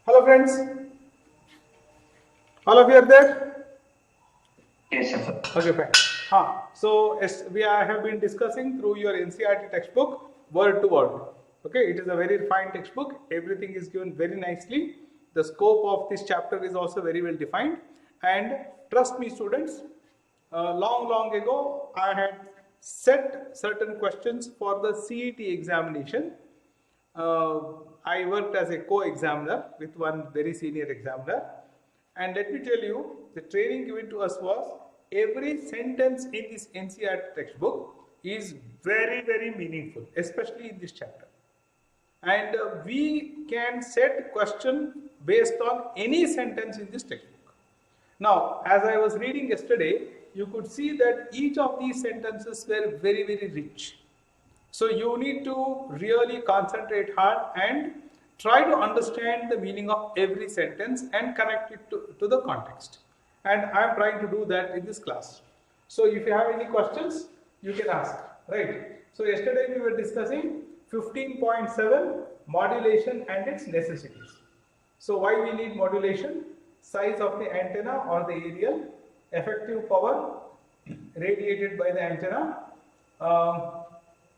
Hello friends, all of you are there? Yes, sir. Okay, fine. So yes, have been discussing through your NCERT textbook word to word. Okay, it is a very fine textbook. Everything is given very nicely. The scope of this chapter is also very well defined. And trust me, students, long ago I had set certain questions for the CET examination. I worked as a co-examiner with one very senior examiner, and let me tell you, the training given to us was every sentence in this NCERT textbook is very meaningful, especially in this chapter. And we can set question based on any sentence in this textbook. Now, as I was reading yesterday, you could see that each of these sentences were very rich. So you need to really concentrate hard and try to understand the meaning of every sentence and connect it to the context. And I am trying to do that in this class. So if you have any questions, you can ask, right? So yesterday we were discussing 15.7 modulation and its necessities. So why we need modulation? Size of the antenna or the aerial, effective power radiated by the antenna,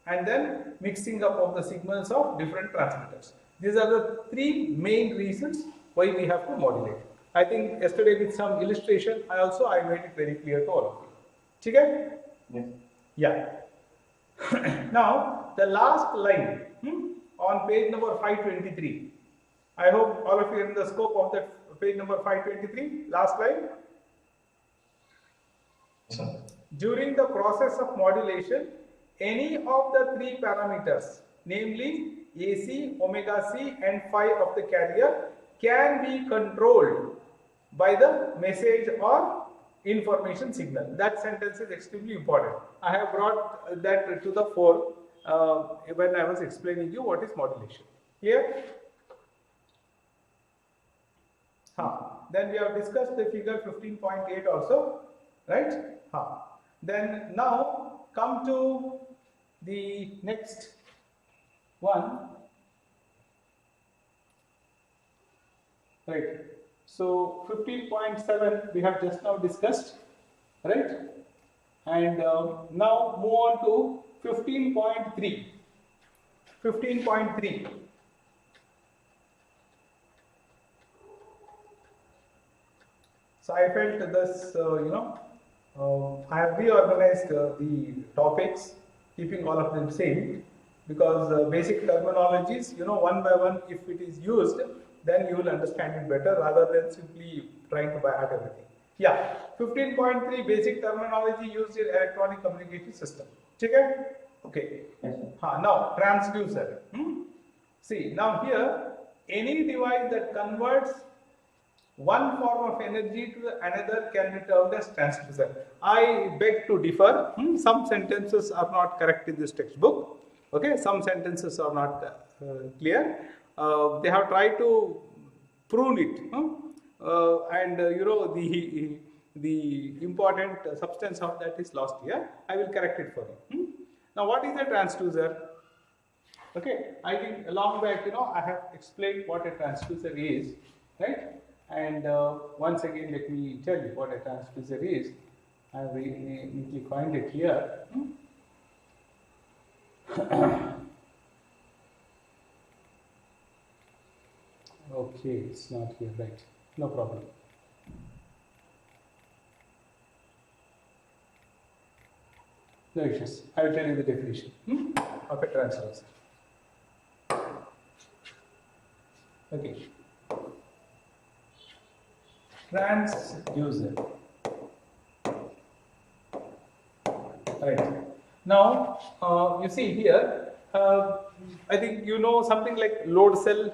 and then mixing up of the signals of different transmitters. These are the three main reasons why we have to modulate. I think yesterday with some illustration, I made it very clear to all of you. Okay? Yes. Yeah. Now, the last line on page number 523. I hope all of you are in the scope of that page number 523, last line. Yes, sir. During the process of modulation, any of the three parameters, namely AC, omega C and phi of the carrier, can be controlled by the message or information signal. That sentence is extremely important. I have brought that to the fore when I was explaining you what is modulation. Here? Then we have discussed the figure 15.8 also, right? Then now come to the next one, right? So 15.7 we have just now discussed, right? And now move on to 15.3. 15.3. So I felt this, I have reorganized the topics, keeping all of them same, because basic terminologies, one by one, if it is used, then you will understand it better rather than simply trying to add everything. Yeah, 15.3 basic terminology used in electronic communication system. Okay. Yes, Now transducer. See, now here any device that converts one form of energy to another can be termed as transducer. I beg to differ. Some sentences are not correct in this textbook. Okay, some sentences are not clear. They have tried to prune it, and the important substance of that is lost here. I will correct it for you. Now, what is a transducer? Okay, I think along back, I have explained what a transducer is, right? And once again, let me tell you what a transducer is. I have neatly coined it here. Okay, it's not here, right? No problem. No issues. I will tell you the definition of a transducer. Okay. Transducer. Right. Now, you see here, I think you know something like load cell.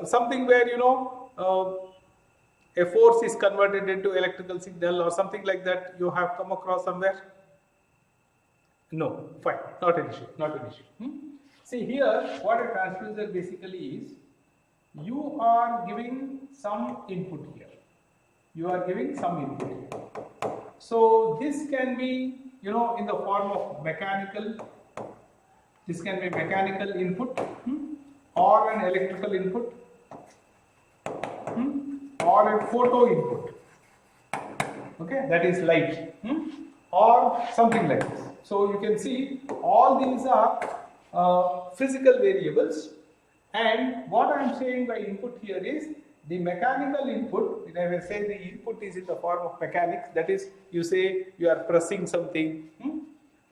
Something where a force is converted into electrical signal or something like that. You have come across somewhere? No, fine, not an issue. See here, what a transducer basically is. You are giving some input here. So this can be, in the form of mechanical. This can be mechanical input, or an electrical input, or a photo input. Okay, that is light, or something like this. So you can see all these are physical variables, and what I am saying by input here is the mechanical input. When I say the input is in the form of mechanics, that is, you say you are pressing something,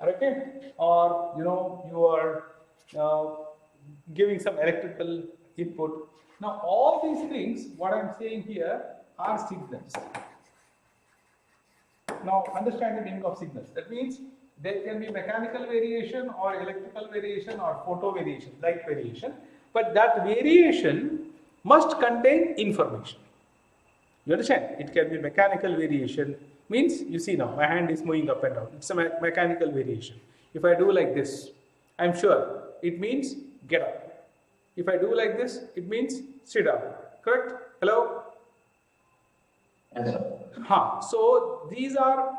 okay, or you are giving some electrical input. Now all these things, what I am saying here, are signals. Now understand the meaning of signals. That means there can be mechanical variation or electrical variation or photo variation, light variation, but that variation must contain information. You understand? It can be mechanical variation, means you see now my hand is moving up and down. It's a mechanical variation. If I do like this, I'm sure it means get up. If I do like this, it means sit down. Correct? Hello? Yes, sir. So these are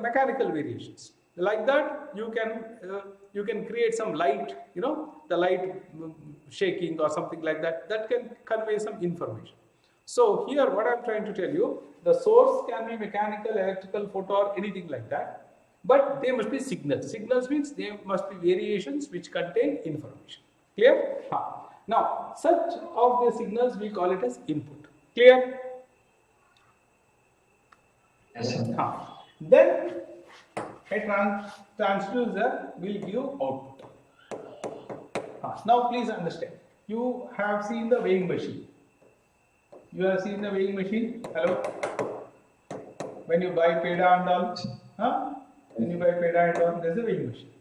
mechanical variations. Like that, you can create some light, the light shaking or something like that. That can convey some information. So here, what I'm trying to tell you, the source can be mechanical, electrical, photo, or anything like that. But they must be signals. Signals means they must be variations which contain information. Clear? Now, such of the signals we call it as input. Clear? Yes, sir. Then a transducer will give output. Now please understand. You have seen the weighing machine. You have seen the weighing machine. Hello. When you buy peda and all, when you buy peda and all, there's a weighing machine.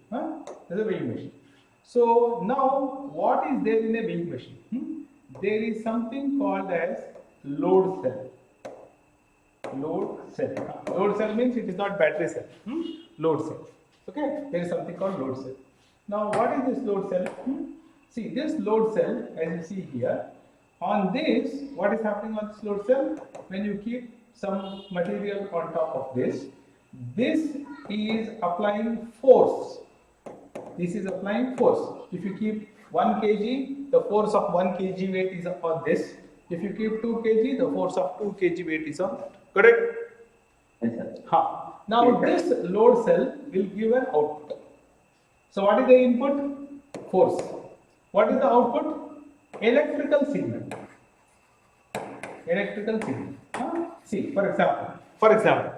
There's a weighing machine. So now, what is there in a weighing machine? There is something called as load cell. Load cell. Load cell means it is not battery cell. Load cell. Okay, there is something called load cell. Now, what is this load cell? See, this load cell, as you see here, on this, what is happening on this load cell? When you keep some material on top of this is applying force. This is applying force. If you keep 1 kg, the force of 1 kg weight is on this. If you keep 2 kg, the force of 2 kg weight is on that. Correct? Yes, sir. Now this load cell will give an output. So what is the input? Force. What is the output? Electrical signal. Electrical signal. See, for example,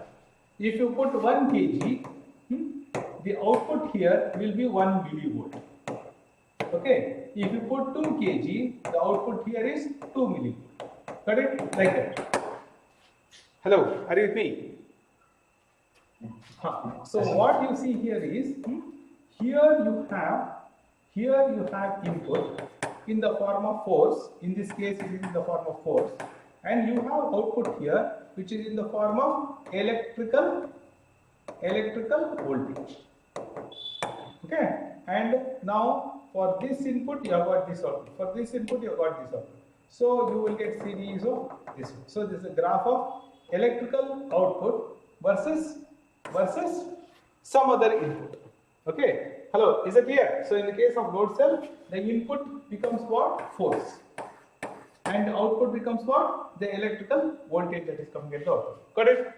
if you put 1 kg, the output here will be 1 millivolt. Okay. If you put 2 kg, the output here is 2 millivolt. Correct? Like that. Hello, are you with me? So what you see here is, here you have input in the form of force. In this case, it is in the form of force, and you have output here, which is in the form of electrical voltage. Okay, and now for this input you have got this output. For this input you have got this output. So you will get series of this one. So this is a graph of electrical output versus some other input. Okay. Hello, is it clear? So in the case of load cell, the input becomes what? Force. And the output becomes what? The electrical voltage that is coming at the output. Got it?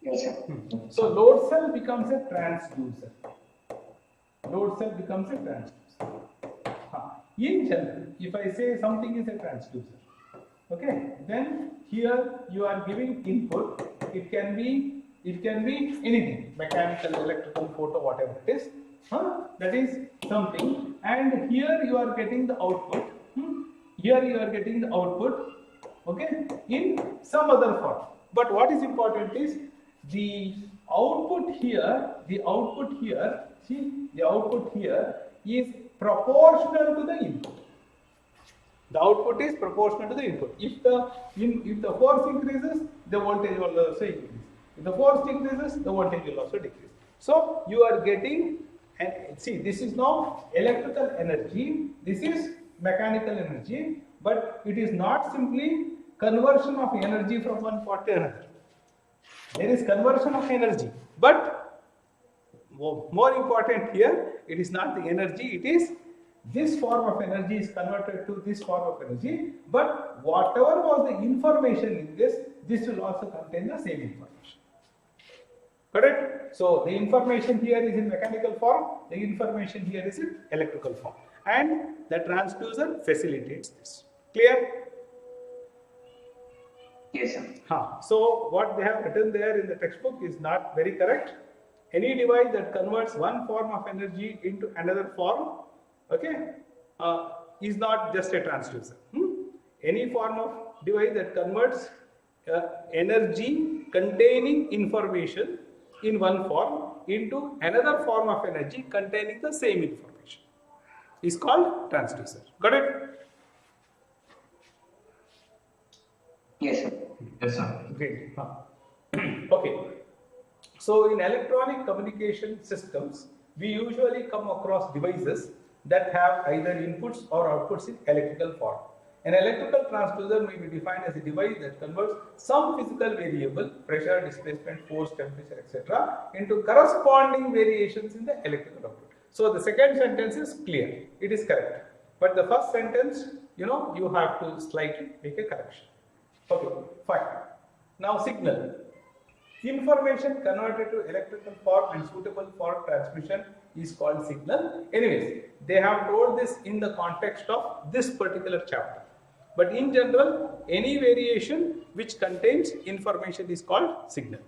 Yes, sir. So load cell becomes a transducer. Load cell becomes a transducer. In general, if I say something is a transducer, okay, then here you are giving input. It can be anything, mechanical, electrical, photo, whatever it is. That is something, and here you are getting the output. Here you are getting the output, okay, in some other form. But what is important is the output here. See, the output here is proportional to the input. The output is proportional to the input. If the force increases, the voltage will also increase. If the force decreases, the voltage will also decrease. So you are getting, and see, this is now electrical energy, this is mechanical energy, but it is not simply conversion of energy from one part to another. There is conversion of energy, but more important here, it is not the energy, it is this form of energy is converted to this form of energy, but whatever was the information in this will also contain the same information. Correct? So the information here is in mechanical form, the information here is in electrical form, and the transducer facilitates this. Clear? Yes, sir. So what they have written there in the textbook is not very correct. Any device that converts one form of energy into another form, okay, is not just a transducer. Any form of device that converts energy containing information in one form into another form of energy containing the same information is called transducer. Got it? Yes, sir. Yes, sir. Great. Okay. So in electronic communication systems, we usually come across devices that have either inputs or outputs in electrical form. An electrical transducer may be defined as a device that converts some physical variable, pressure, displacement, force, temperature, etc., into corresponding variations in the electrical output. So the second sentence is clear. It is correct. But the first sentence, you have to slightly make a correction. Okay, fine. Now signal. Information converted to electrical form and suitable for transmission is called signal. Anyways, they have told this in the context of this particular chapter. But in general, any variation which contains information is called signal.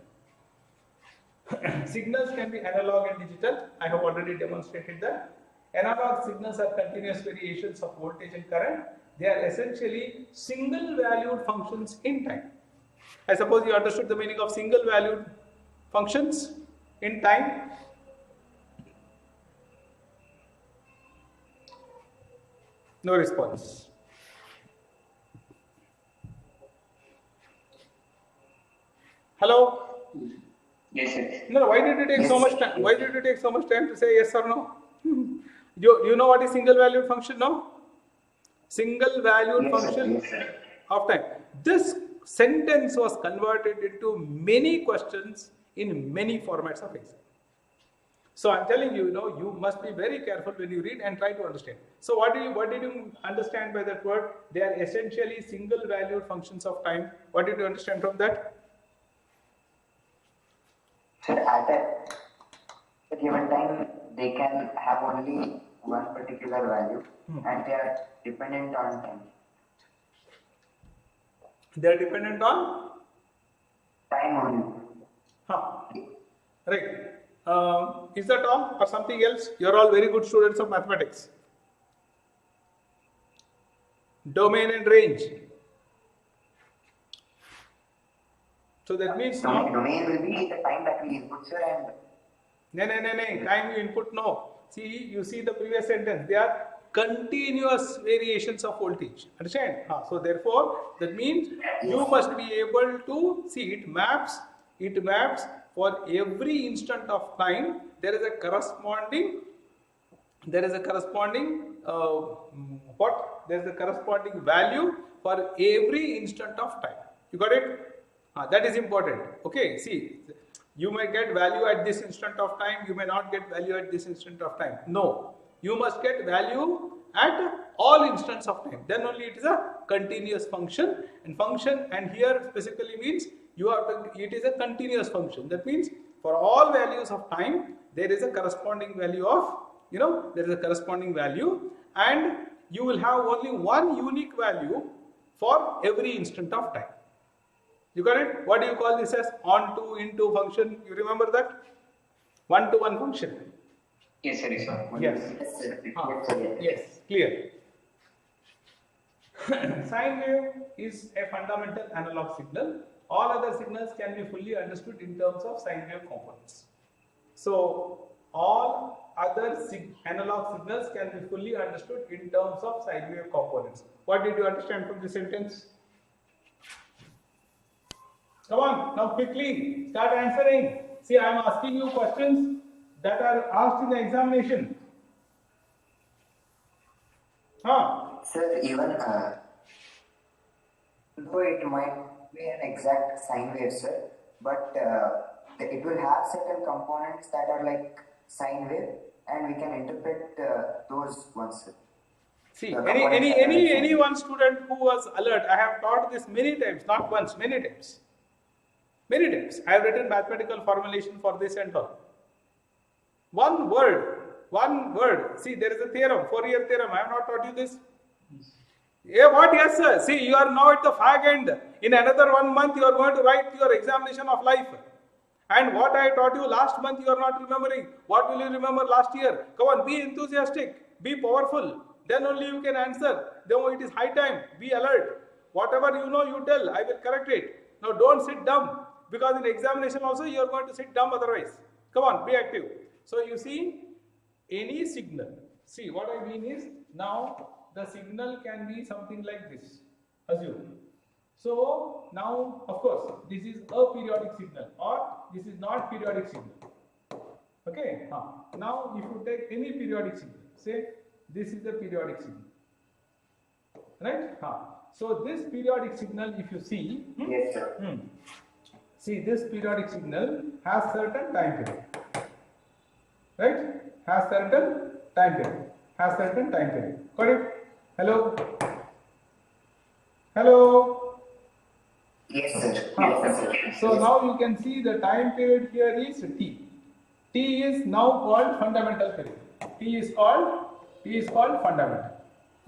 Signals can be analog and digital. I have already demonstrated that. Analog signals are continuous variations of voltage and current. They are essentially single valued functions in time. I suppose you understood the meaning of single valued functions in time. No response. Hello? Yes, sir. No, why did it take so much time? Why did it take so much time to say yes or no? You know what is single valued function now? Single valued function of time. This sentence was converted into many questions in many formats of exam. So I'm telling you, you must be very careful when you read and try to understand. So what did you understand by that word? They are essentially single valued functions of time. What did you understand from that? Sir, at a given time, they can have only one particular value and they are dependent on time. They are dependent on? Time only. Right. Is that all or something else? You are all very good students of mathematics. Domain and range. So that means domain will be the time that we input, sir, and no. Time you input, no. See, you see the previous sentence. They are continuous variations of voltage. Understand? So therefore, that means you must be able to see it maps for every instant of time. There is a corresponding value for every instant of time. You got it? That is important. Okay, see, you may get value at this instant of time, you may not get value at this instant of time. No, you must get value at all instants of time. Then only it is a continuous function. And here specifically means it is a continuous function. That means for all values of time, there is a corresponding value of, and you will have only one unique value for every instant of time. You got it? What do you call this as? On-to, into function. You remember that? One-to-one function. yes, sir. Yes, clear. Sine wave is a fundamental analog signal. All other signals can be fully understood in terms of sine wave components. So, all other analog signals can be fully understood in terms of sine wave components. What did you understand from this sentence? Come on, now quickly start answering. See, I am asking you questions that are asked in the examination. Sir, even though it might be an exact sine wave, sir, but it will have certain components that are like sine wave, and we can interpret those ones, sir. See, The components any one student who was alert, I have taught this many times, not once, many times. Many times. I have written mathematical formulation for this and all. One word. See, there is a theorem, Fourier theorem. I have not taught you this. Yeah, what? Yes, sir. See, you are now at the fag end. In another 1 month, you are going to write your examination of life. And what I taught you last month, you are not remembering. What will you remember last year? Come on, be enthusiastic, be powerful. Then only you can answer. Then it is high time. Be alert. Whatever you know, you tell. I will correct it. Now, don't sit dumb. Because in examination also, you are going to sit dumb otherwise. Come on, be active. So, you see, any signal. See, what I mean is, now, the signal can be something like this. Assume. So, now, of course, this is a periodic signal or this is not periodic signal. Okay. Now, if you take any periodic signal, say, this is the periodic signal. Right? So, this periodic signal, if you see, Yes, sir. See, this periodic signal has certain time period. Right? Has certain time period. Has certain time period. Correct? Hello? Hello? Yes, sir. Yes, sir. So now you can see the time period here is T. T is now called fundamental period. T is called fundamental.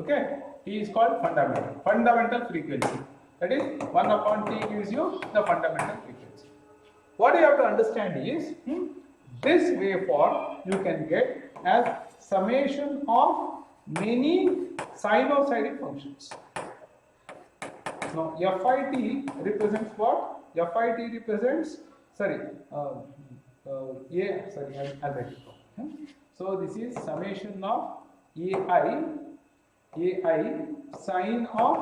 Okay? T is called fundamental frequency. That is 1 upon T gives you the fundamental frequency. What you have to understand is this waveform you can get as summation of many sinusoidal functions. Now, FIT represents what? FIT represents, I'll write it down. So, this is summation of AI sine of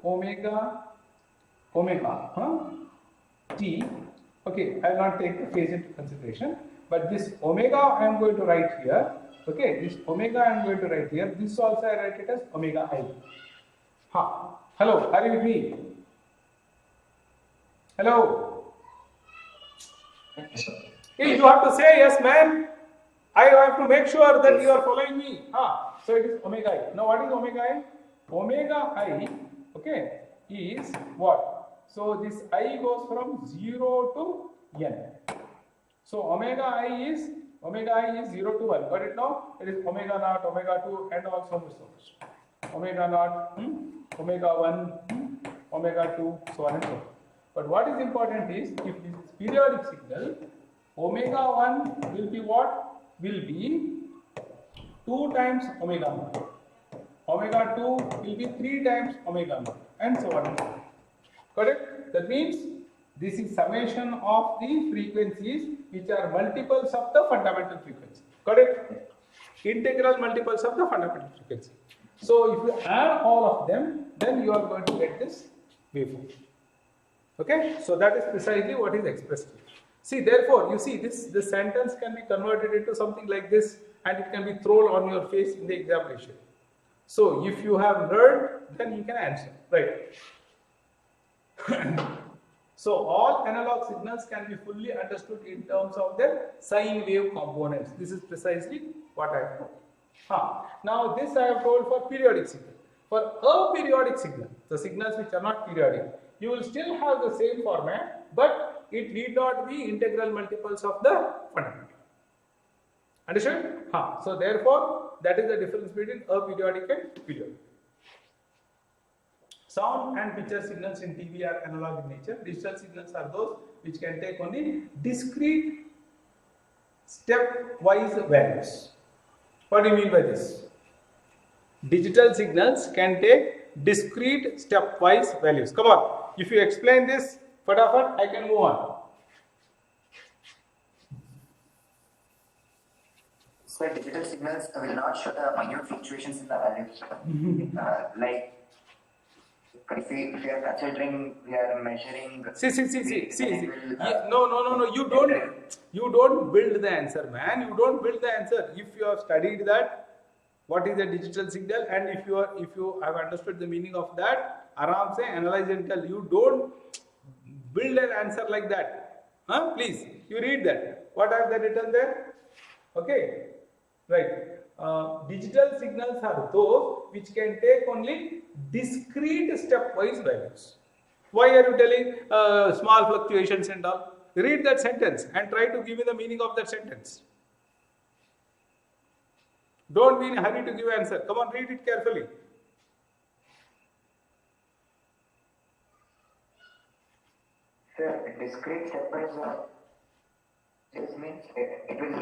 omega t. Okay, I will not take the phase into consideration, but this omega I am going to write here. Okay, this omega I am going to write here. This also I write it as omega I. Hello, are you with me? Hello? Hey, you have to say yes, man. I have to make sure that you are following me. So it is omega I. Now what is omega I? Omega I, okay, is what? So this I goes from 0 to n. So omega I is 0 to 1. Got it now? It is omega naught, omega 2 and also so much. Omega naught, omega 1, omega 2, so on and so forth. But what is important is, if this is periodic signal, omega 1 will be what? Will be 2 times omega naught. Omega 2 will be 3 times omega naught and so on and so on. Correct? That means this is summation of the frequencies which are multiples of the fundamental frequency. Correct? Integral multiples of the fundamental frequency. So if you add all of them, then you are going to get this waveform. Okay? So that is precisely what is expressed here. See, therefore, you see this sentence can be converted into something like this and it can be thrown on your face in the examination. So if you have learned, then you can answer. Right? So all analog signals can be fully understood in terms of their sine wave components. This is precisely what I have told. Now this I have told for periodic signal. For aperiodic signal, the signals which are not periodic, you will still have the same format, but it need not be integral multiples of the fundamental. Understood? So therefore, that is the difference between aperiodic and periodic. Sound and picture signals in TV are analog in nature. Digital signals are those which can take only discrete stepwise values. What do you mean by this? Digital signals can take discrete stepwise values. Come on, if you explain this, fatafat, I can move on. So digital signals will not show the minute fluctuations in the values. Like if we are considering, we are measuring. See. No. You don't build the answer, man. You don't build the answer. If you have studied that, what is a digital signal, and if you have understood the meaning of that, aram se analyze and tell. You don't build an answer like that. Please, you read that. What have they written there? Okay, right. Digital signals are those which can take only discrete stepwise values. Why are you telling small fluctuations and all? Read that sentence and try to give me the meaning of that sentence. Don't be in a hurry to give answer. Come on, read it carefully. Sir, discrete stepwise this means it will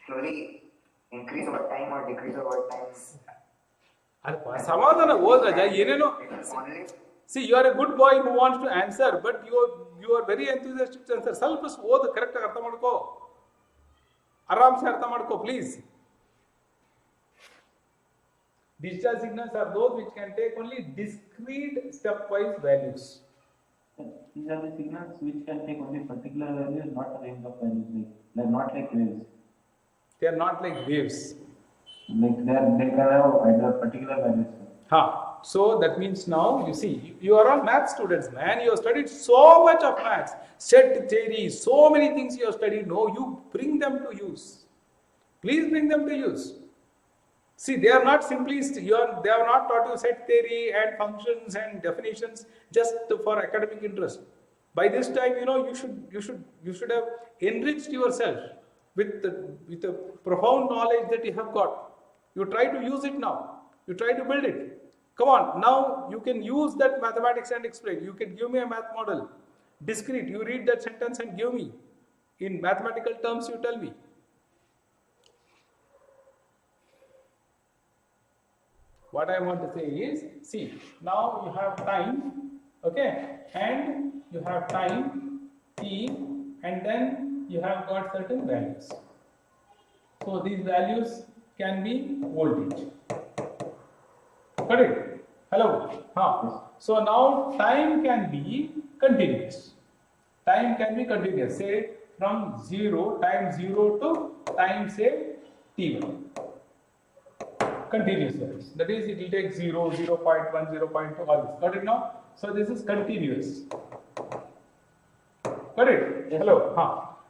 slowly increase over time or decrease over time. Samadhana ಓದ್ ರಾಜ ಏನೇನೋ. See, you are a good boy who wants to answer, but you are very enthusiastic to answer. ಸ್ವಲ್ಪ ಓದ್ correct ಆಗಿ ಅರ್ಥ ಮಾಡ್ಕೋ, ಆರಾಮ್ಸೆ ಅರ್ಥ ಮಾಡ್ಕೋ please. Digital signals are those which can take only discrete stepwise values. These are the signals which can take only particular values, not a range of values. Like not like waves. They are not like waves. Like they can have either particular values. So that means now you see you are all math students, man. You have studied so much of maths, set theory, so many things you have studied. No, you bring them to use. Please bring them to use. See, they are not simply they have not taught you set theory and functions and definitions just for academic interest. By this time, you should have enriched yourself with the profound knowledge that you have got. You try to use it now. You try to build it. Come on, now you can use that mathematics and explain. You can give me a math model, discrete. You read that sentence and give me in mathematical terms. You tell me. What I want to say is, see, now you have time, okay, and you have time t, and then you have got certain values. So these values can be voltage. Got it? Hello? So now time can be continuous. Time can be continuous. Say from time 0 to time say t1. Continuous values. That is, it will take 0, 0.1, 0.2, all this. Got it now? So this is continuous. Got it? Yes. Hello?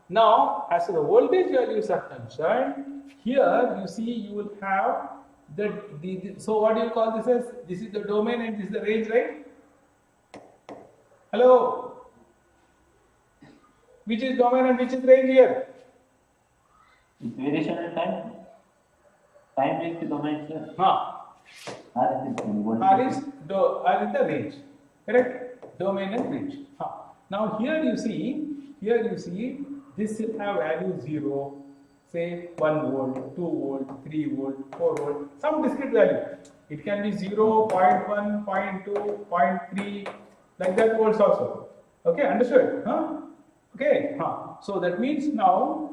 Now, as to the voltage values are concerned, here you see you will have so what do you call this as? This is the domain and this is the range, right? Hello? Which is domain and which is range here? It's variation in time. Time is the domain, sir. R is the range. Correct? Domain and range. Now here you see, this will have value 0, say 1 volt, 2 volt, 3 volt, 4 volt, some discrete value. It can be 0, 0.1, 0.2, 0.3, like that volts also. Okay, understood? Okay. So that means now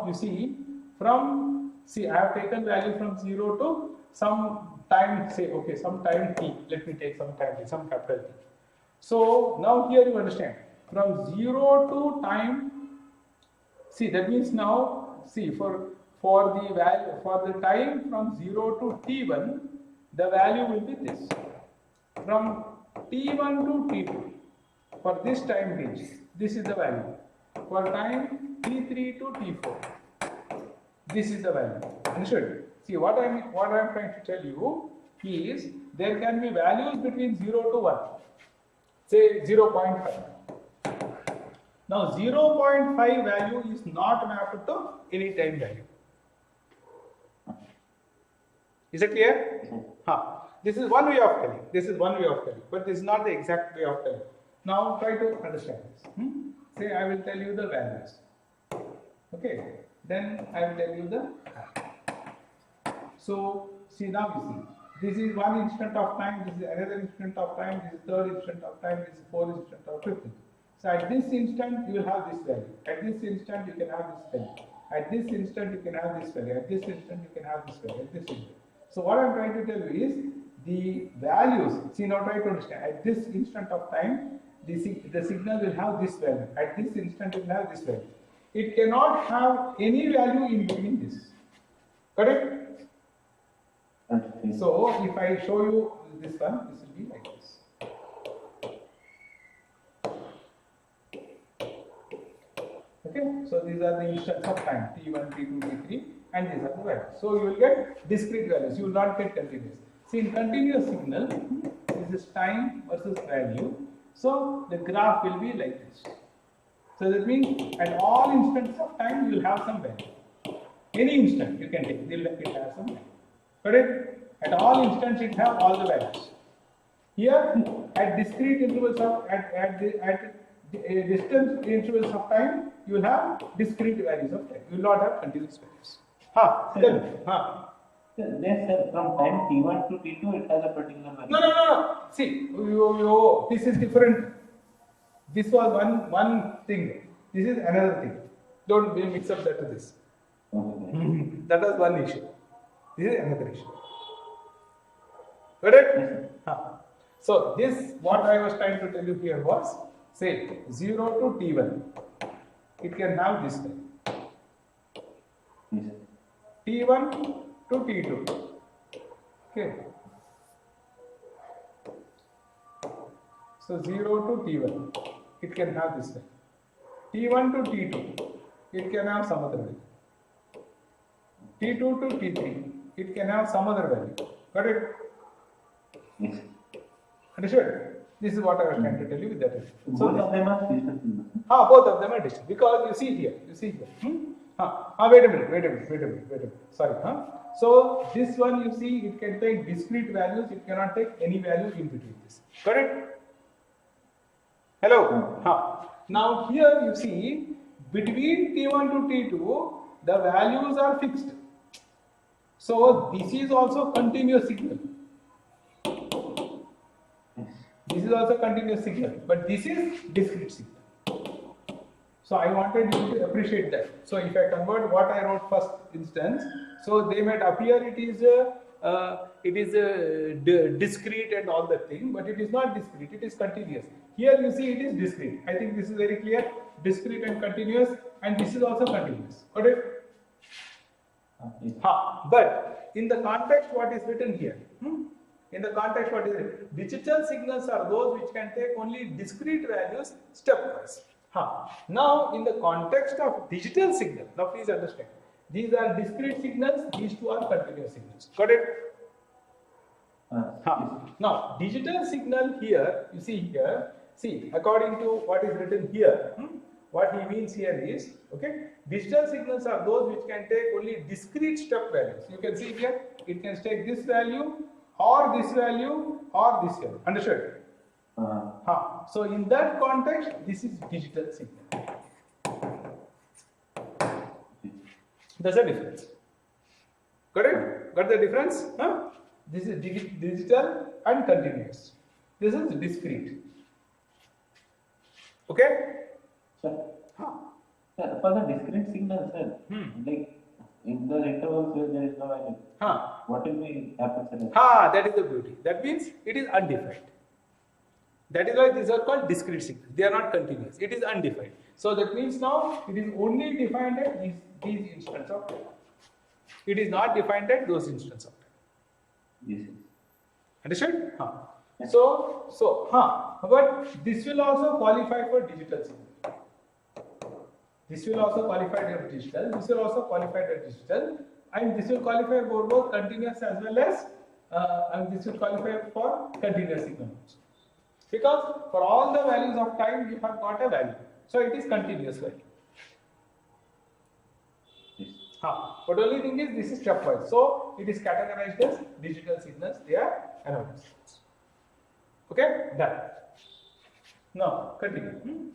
you see I have taken value from 0 to some time, say, okay, some time t. Let me take some time t, some capital T. So now here you understand, from 0 to time, see, that means now, see, for the time from 0 to t1, the value will be this. From t1 to t2, for this time range, this is the value. For time t3 to t4, this is the value. Understood? See, what I am trying to tell you is there can be values between 0 to 1. Say 0.5. Now 0.5 value is not mapped to any time value. Is it clear? This is one way of telling. But this is not the exact way of telling. Now try to understand this. Say I will tell you the values. Okay. Then I will tell you the. So see, now you see, this is one instant of time, this is another instant of time, this is third instant of time, this is fourth instant of fifth. So at this instant you will have this value. At this instant you can have this value. At this instant you can have this value. At this instant you can have this value. At this instant. So what I am trying to tell you is the values. See, now try to understand. At this instant of time, the signal will have this value. At this instant it will have this value. It cannot have any value in between this. Correct? So if I show you this one, this will be like this. Okay, so these are the instants of time, t1, t2, t3. and these are the values. So you will get discrete values, you will not get continuous. See, in continuous signal, this is time versus value. So the graph will be like this. So that means at all instants of time you will have some value. Any instant you can take, it has some value. Correct? At all instants it have all the values. Here at discrete intervals of distant intervals of time, you will have discrete values of time. You will not have continuous values. They said from time T1 to T2 it has a particular value. No. See, this is different. This was one thing. This is another thing. Don't mix up that to this. Okay. That was one issue. This is another issue. Correct? So this, what I was trying to tell you here was, say 0 to T1. It can have this time. Yes. T1 to T2. Okay. So 0 to T1. It can have this time. T1 to T2. It can have some other value. T2 to T3. It can have some other value. Got it? Yes. Understood? This is what I was trying to tell you with that. So both of them are digital signals. Both of them are distant because you see here. Wait a minute. Sorry. So this one you see, it can take discrete values. It cannot take any value in between this. Correct? Hello. Now here you see between T1 to T2 the values are fixed. So this is also continuous signal. This is also continuous signal, but this is discrete signal. So I wanted you to appreciate that. So if I convert what I wrote first instance, so they might appear it is discrete and all that thing, but it is not discrete, it is continuous. Here you see it is discrete. I think this is very clear. Discrete and continuous, and this is also continuous. Got it? Yes. But in the context, what is written here? In the context, what is it? Digital signals are those which can take only discrete values stepwise. Now, in the context of digital signal, now please understand, these are discrete signals, these two are continuous signals. Got it? Now, digital signal here, you see here, see, according to what is written here, what he means here is, okay, digital signals are those which can take only discrete step values. You can see here, it can take this value, or this value, or this value. Understood? So in that context, this is digital signal. There's a difference. Got it? Got the difference? This is digital and continuous. This is discrete. Okay? Sir, for the discrete signal, sir, like in the intervals where there is no value, what will be happen? That is the beauty. That means it is undefined. That is why these are called discrete signals. They are not continuous. It is undefined. So that means now it is only defined at these instants of time. It is not defined at those instants of time. Yes. Understood? But this will also qualify for digital signal. This will also qualify for digital. This will also qualify for digital, and this will qualify for both continuous as well as, and this will qualify for continuous signal also. Because for all the values of time, you have got a value. So it is continuous value. Yes. But only thing is this is stepwise. So it is categorized as digital signals. They are analog signals. Okay? Done. Now continue.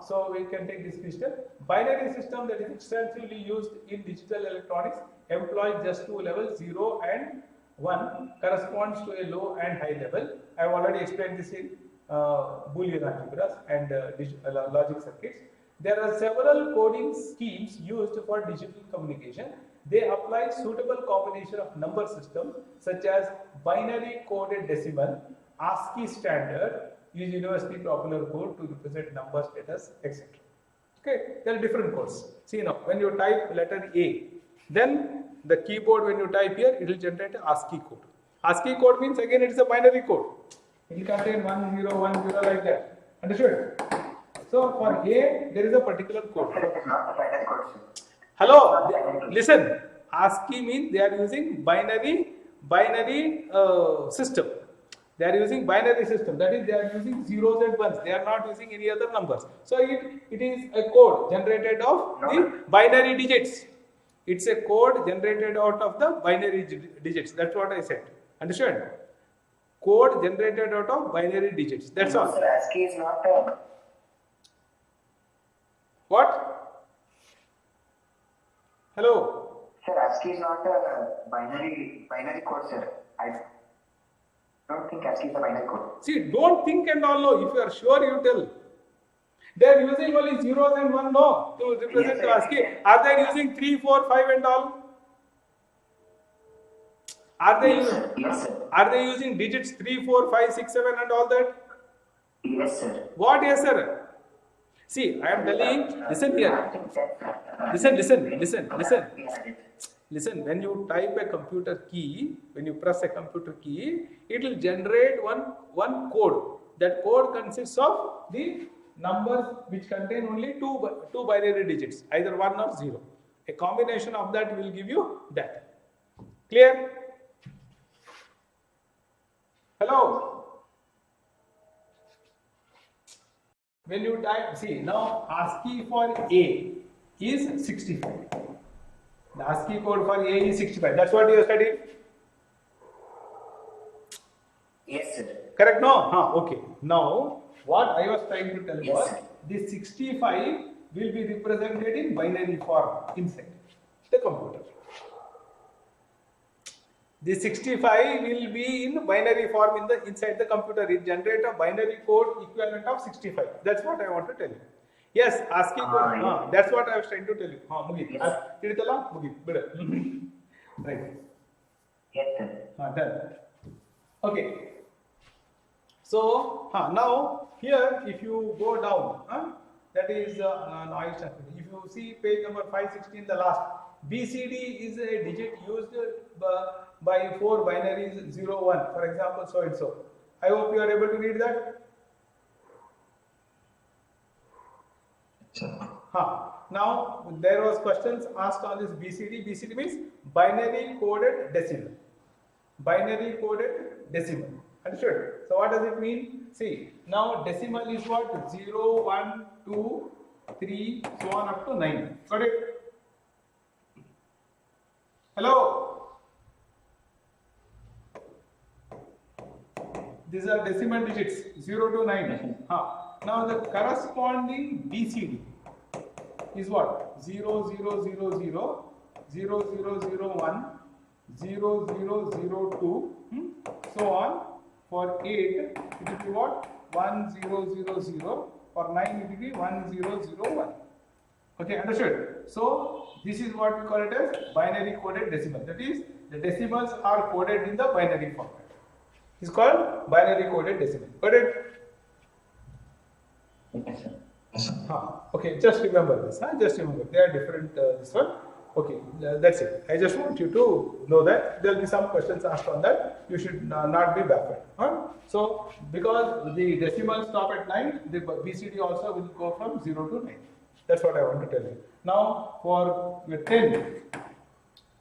So we can take this digital. Binary system that is extensively used in digital electronics employs just two levels, 0 and 1, corresponds to a low and high level. I have already explained this in Boolean algebras and logic circuits. There are several coding schemes used for digital communication. They apply suitable combination of number systems such as binary coded decimal, ASCII standard, use university popular code to represent number status, etc. Okay, there are different codes. See now, when you type letter A, then the keyboard, when you type here, it will generate an ASCII code. ASCII code means again it is a binary code. It will contain 1010 like that. Understood? So for A, there is a particular code. It is not a binary code. Hello, listen. ASCII means they are using binary system. They are using binary system. That is, they are using zeros and ones. They are not using any other numbers. So it is a code generated of the binary digits. It's a code generated out of the binary digits. That's what I said. Understand? Code generated out of binary digits. That's all. Sir, ASCII is not a... What? Hello? Sir, ASCII is not a binary code, sir. I don't think ASCII is a binary code. See, don't think and all know. If you are sure, you tell. They are using only zeros and one no to represent the ASCII. Are they using 3, 4, 5 and all? Are they Yes, sir. Are they using digits 3, 4, 5, 6, 7 and all that? Yes, sir. What yes, sir? See, I am telling, listen here. Listen, when you type a computer key, when you press a computer key, it will generate one code. That code consists of the numbers which contain only two binary digits, either 1 or 0. A combination of that will give you that. Clear? Hello? When you type, see, now ASCII for A is 65. The ASCII code for A is 65. That's what you have studied? Yes, sir. Correct? No? Okay. Now, what I was trying to tell you Yes, was, sir. this 65 will be represented in binary form inside the computer. The 65 will be in binary form inside the computer. It generates a binary code equivalent of 65. That's what I want to tell you. Yes, ASCII code. Yes. That's what I was trying to tell you. Yes. Right. Yes, sir. Done. Okay. So now here, if you go down, that is noise transmission. If you see page number 516, the last BCD is a digit used by 4 binaries 0, 1. For example, so and so. I hope you are able to read that. Now there was questions asked on this BCD. BCD means binary coded decimal. Binary coded decimal. Understood? So what does it mean? See, now decimal is what? 0, 1, 2, 3, so on up to 9. Got it? Hello? These are decimal digits, 0 to 9. Now the corresponding BCD is what? 0, 0, 0, 0, 0, 0, 0, 1, 0, 0, 0, 2, so on. For 8, it will be what? 1, 0, 0, 0. For 9, it will be 1, 0, 0, 1. Okay, understood? So, this is what we call it as binary coded decimal. That is, the decimals are coded in the binary format. It's called binary coded decimal. Got it? Okay, sir. Okay, just remember this. Just remember, they are different. This one. Okay, that's it. I just want you to know that there will be some questions asked on that. You should not be baffled. So, because the decimals stop at 9, the BCD also will go from 0 to 9. That's what I want to tell you. Now, for 10,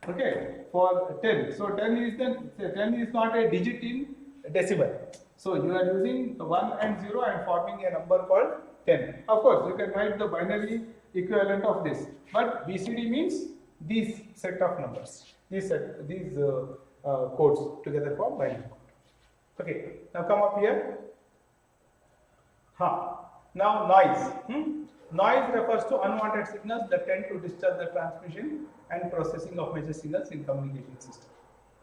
okay, for 10. So, 10 is not a digit in decimal. So, you are using 1 and 0 and forming a number called 10. Of course, you can write the binary equivalent of this. But BCD means these set of numbers, these codes together form binary code. Okay, now come up here. Now noise. Noise refers to unwanted signals that tend to disturb the transmission and processing of major signals in communication system.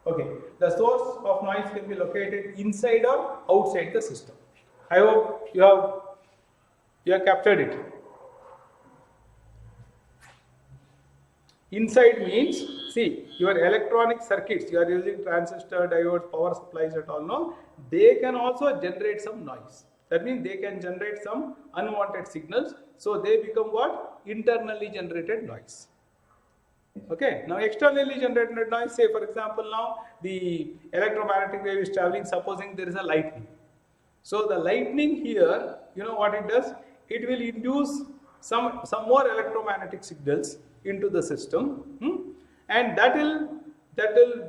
Okay, the source of noise can be located inside or outside the system. I hope you have captured it. Inside means, see, your electronic circuits, you are using transistor, diodes, power supplies at all, no? They can also generate some noise. That means they can generate some unwanted signals. So they become what? Internally generated noise. Okay, now externally generated noise, say for example now the electromagnetic wave is traveling, supposing there is a lightning. So the lightning here, you know what it does? It will induce some more electromagnetic signals into the system, and that will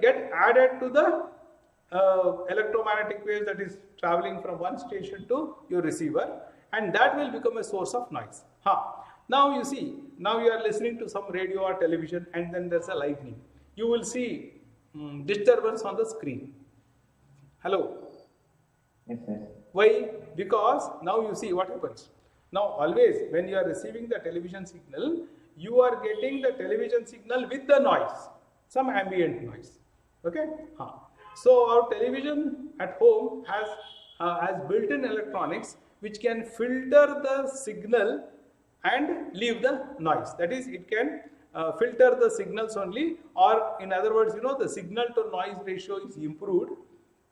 get added to the electromagnetic wave that is traveling from one station to your receiver, and that will become a source of noise. Now you see, now you are listening to some radio or television, and then there's a lightning. You will see disturbance on the screen. Hello? Yes, yes. Why? Because now you see what happens. Now always when you are receiving the television signal, you are getting the television signal with the noise, some ambient noise. Okay? So our television at home has built-in electronics which can filter the signal and leave the noise. That is, it can filter the signals only, or in other words, the signal to noise ratio is improved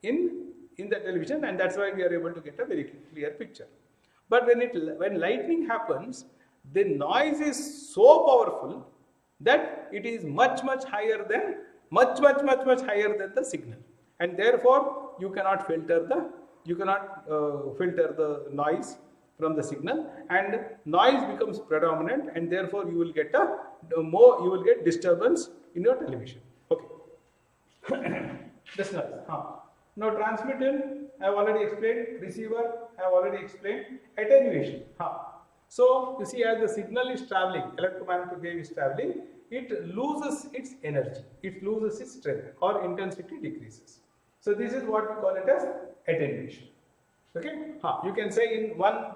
in the television, and that's why we are able to get a very clear picture. But when lightning happens, the noise is so powerful that it is much higher than the signal, and therefore you cannot filter the noise from the signal, and noise becomes predominant, and therefore you will get disturbance in your television. Okay. This noise. Now transmitted, I have already explained. Receiver, I have already explained. Attenuation. So you see, as the signal is traveling, electromagnetic wave is traveling, it loses its energy, it loses its strength, or intensity decreases. So this is what we call it as attenuation. Okay. You can say in one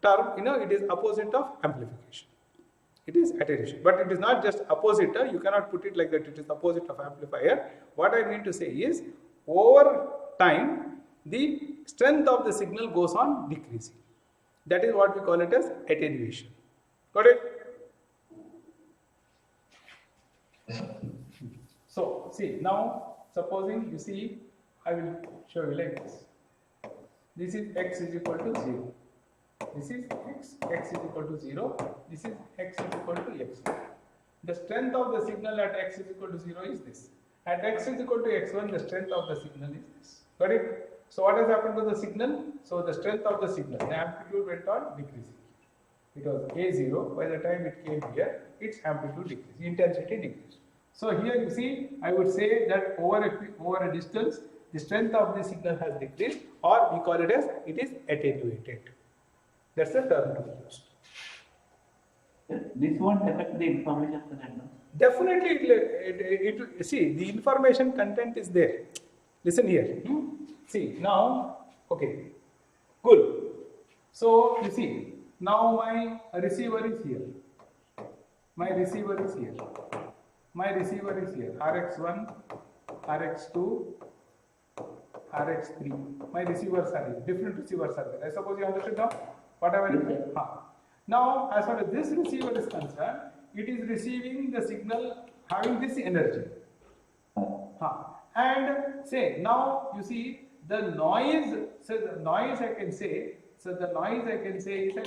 term, it is opposite of amplification. It is attenuation, but it is not just opposite. You cannot put it like that. It is opposite of amplifier. What I mean to say is, over time, the strength of the signal goes on decreasing. That is what we call it as attenuation. Got it? So, see, now, supposing you see, I will show you like this. This is x is equal to 0. This is x is equal to 0. This is x is equal to x. The strength of the signal at x is equal to 0 is this. At x is equal to x1, the strength of the signal is this. Got it? So what has happened to the signal? So the strength of the signal, the amplitude went on decreasing. It was A0. By the time it came here, its amplitude decreased, intensity decreased. So here you see, I would say that over a distance, the strength of the signal has decreased, or we call it as it is attenuated. That's the term to be used. This won't affect the information content. Definitely, it see, the information content is there. Listen here. See, now, okay, cool. So, you see, now my receiver is here. My receiver is here. My receiver is here. RX1, RX2, RX3. My receivers are here. Different receivers are there. I suppose you understood now what I will say. Now, as far as this receiver is concerned, it is receiving the signal having this energy. And say, now you see the noise, so the noise I can say is at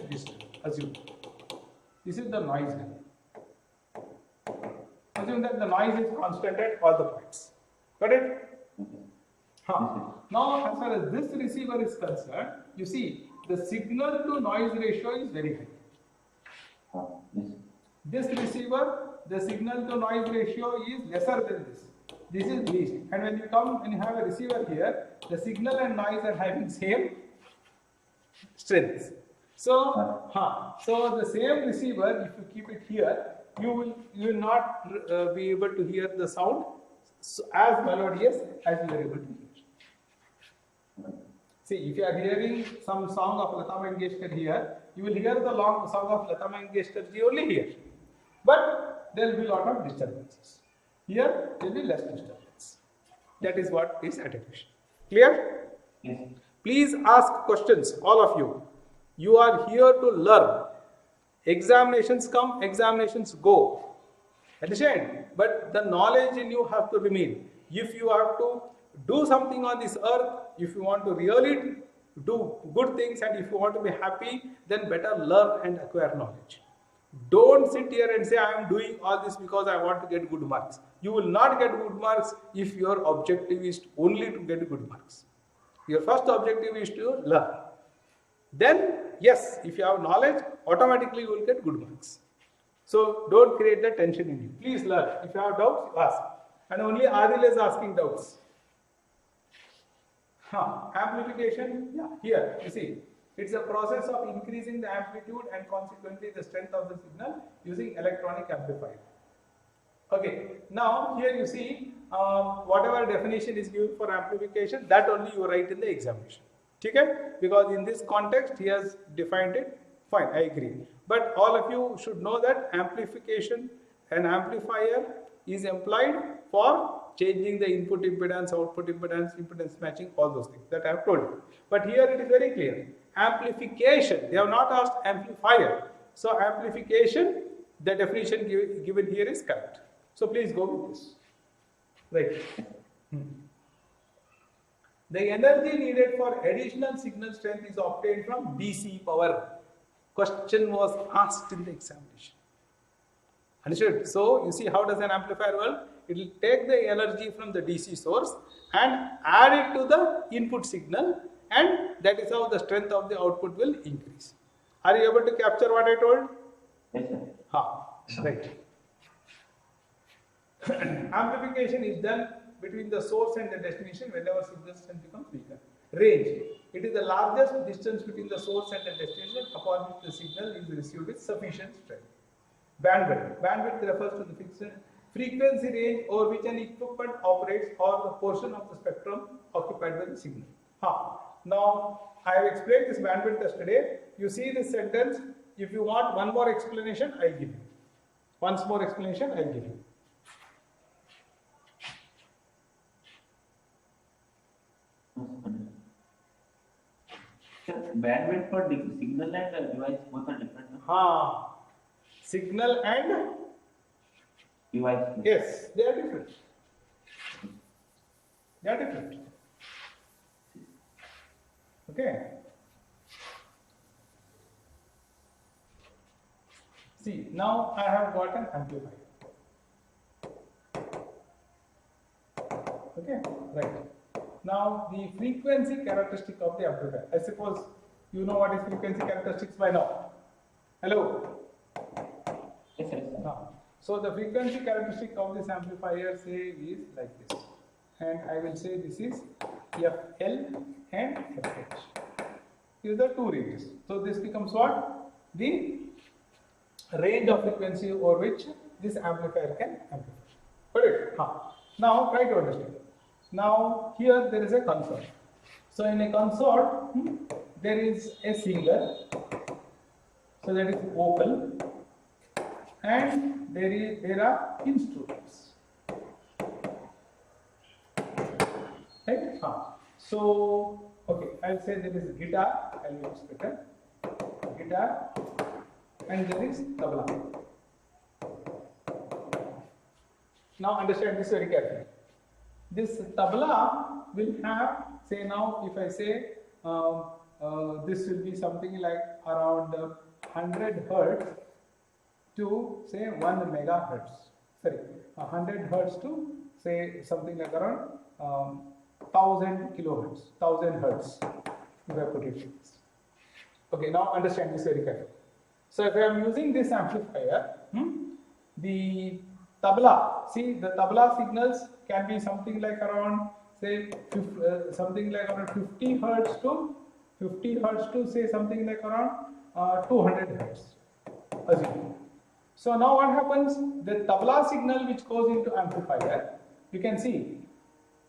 this level. Assume. This is the noise level. Assume that the noise is constant at all the points. Got it? Now, as far as this receiver is concerned, you see the signal to noise ratio is very high. This receiver, the signal to noise ratio is lesser than this. This is least. And when you have a receiver here, the signal and noise are having same strengths. So, so the same receiver, if you keep it here, you will not be able to hear the sound as melodious as you are able to hear. See, if you are hearing some song of Lata Mangeshkar here, you will hear the long song of Lata Mangeshkar ji only here. But there will be a lot of disturbances. Here, there will be less disturbance. That is what is attenuation. Clear? Yes. Please ask questions, all of you. You are here to learn. Examinations come, examinations go. Understand? But the knowledge in you have to remain. If you have to do something on this earth, if you want to really do good things and if you want to be happy, then better learn and acquire knowledge. Don't sit here and say, I am doing all this because I want to get good marks. You will not get good marks if your objective is only to get good marks. Your first objective is to learn. Then, yes, if you have knowledge, automatically you will get good marks. So don't create the tension in you. Please learn. If you have doubts, you ask. And only Adil is asking doubts. Amplification, yeah, here you see, it's a process of increasing the amplitude and consequently the strength of the signal using electronic amplifier. Okay, now here you see whatever definition is given for amplification, that only you write in the examination. Okay? Because in this context he has defined it. Fine, I agree. But all of you should know that amplification, an amplifier is employed for changing the input impedance, output impedance, impedance matching, all those things that I have told you. But here it is very clear. Amplification, they have not asked amplifier. So amplification, the definition given here is correct. So please go with this. Right. The energy needed for additional signal strength is obtained from DC power. Question was asked in the examination. Understood? So you see how does an amplifier work? It will take the energy from the DC source and add it to the input signal, and that is how the strength of the output will increase. Are you able to capture what I told? Yes, sir. Right. Amplification is done between the source and the destination whenever signal strength becomes weaker. Range. It is the largest distance between the source and the destination upon which the signal is received with sufficient strength. Bandwidth. Bandwidth refers to the fixed frequency range over which an equipment operates or the portion of the spectrum occupied by the signal. Now, I have explained this bandwidth yesterday. You see this sentence. If you want one more explanation, I will give you. Once more explanation, I will give you. Bandwidth for signal and device both are different. Signal and Device. yes, they are different. They are different. Okay. See, now I have got an amplifier. Okay, right. Now the frequency characteristic of the amplifier. I suppose you know what is frequency characteristics by now. Hello. Yes, sir. So the frequency characteristic of this amplifier say is like this, and I will say this is FL and FH. These are the two ranges. So this becomes what? The range of frequency over which this amplifier can amplify. Got it? Now try to understand. Now here there is a console. So in a console there is a singer. So that is vocal, and there are instruments. Right? So okay, I'll say there is guitar. I'll use better. Guitar, and there is tabla. Now understand this very carefully. This tabla will have, say now if I say this will be something like around 100 hertz to say 1 megahertz. Sorry, 100 hertz to say something like around 1000 kilohertz, 1000 hertz. If I put it like this. Okay, now understand this very carefully. So if I am using this amplifier, the tabla, see the tabla signals can be something like around say something like around 50 hertz to say something like around 200 hertz. Assume. So now what happens? The tabla signal which goes into amplifier, you can see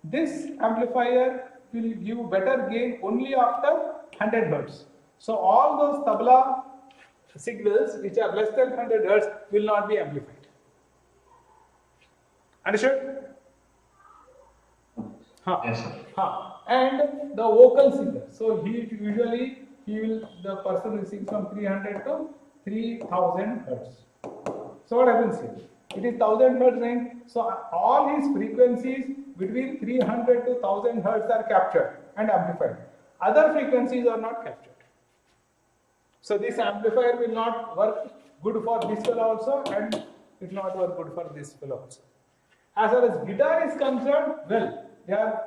this amplifier will give better gain only after 100 hertz. So all those tabla signals which are less than 100 hertz will not be amplified. Understood? Yes, sir. And the vocal singer. So the person will sing from 300 to 3000 hertz. So what happens here? It is 1000 hertz range. So all his frequencies between 300 to 1000 hertz are captured and amplified. Other frequencies are not captured. So this amplifier will not work good for this fellow also, and it will not work good for this fellow also. As far as guitar is concerned, well, they are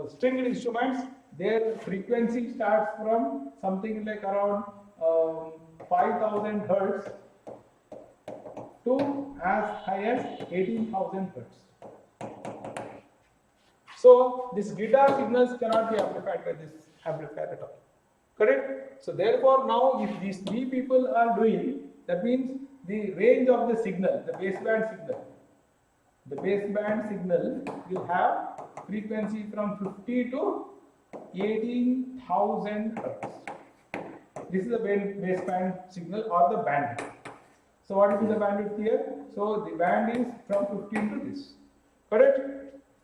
stringed instruments. Their frequency starts from something like around 5000 hertz to as high as 18,000 hertz. So this guitar signals cannot be amplified by this amplifier at all. Correct? So therefore now if these three people are doing, that means the range of the signal, the baseband signal will have frequency from 50 to 18,000 hertz. This is the baseband signal or the bandwidth. So what is the bandwidth here? So the band is from 15 to this. Correct?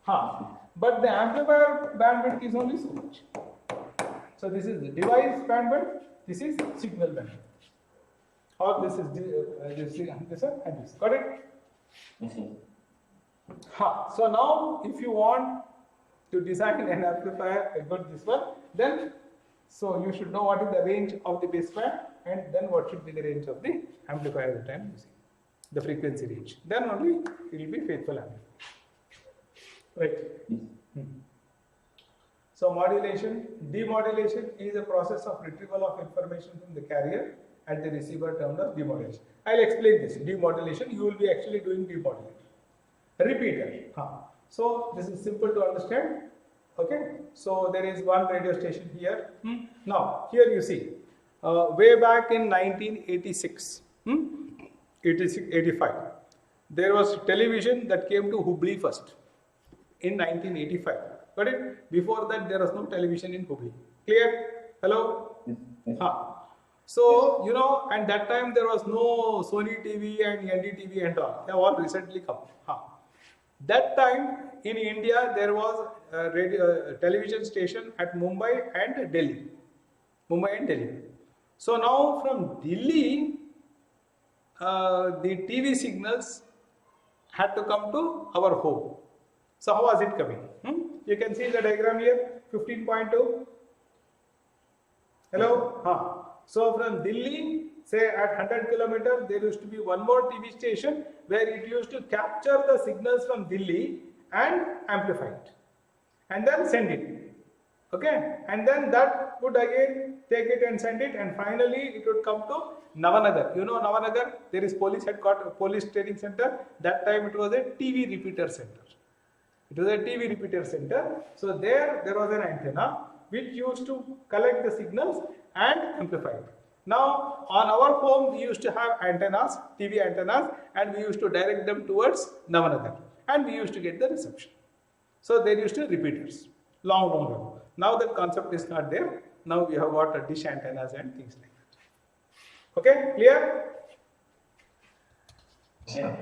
But the amplifier bandwidth is only so much. So this is the device bandwidth, this is signal bandwidth. Or this is this. Correct? So now if you want to design an amplifier, I got this one, then so you should know what is the range of the baseband and then what should be the range of the amplifier at the time using the frequency range. Then only it will be faithful amplifier. Right. So modulation, demodulation is a process of retrieval of information from the carrier at the receiver termed as demodulation. I'll explain this. Demodulation, you will be actually doing demodulation. Repeater. So this is simple to understand. Okay. So there is one radio station here. Now here you see, way back in 1986, 85, there was television that came to Hubli first in 1985. Got it? Before that, there was no television in Hubli. Clear? Hello? Yes. So, you know, and that time there was no Sony TV and NDTV and all. They have all recently come. That time in India, there was a television station at Mumbai and Delhi. So now from Delhi, the TV signals had to come to our home. So how was it coming? You can see the diagram here, 15.2. Hello? So from Delhi, say at 100 kilometers, there used to be one more TV station where it used to capture the signals from Delhi and amplify it. And then send it. Okay? And then that would again take it and send it, and finally it would come to Navanagar. You know Navanagar? There is police headquarters, police training center. That time it was a TV repeater center. So there was an antenna which used to collect the signals and amplify it. Now on our home we used to have antennas, TV antennas, and we used to direct them towards Navanagar, and we used to get the reception. So there used to be repeaters long ago. Now that concept is not there. Now we have got dish antennas and things like that. Okay, clear? Yeah.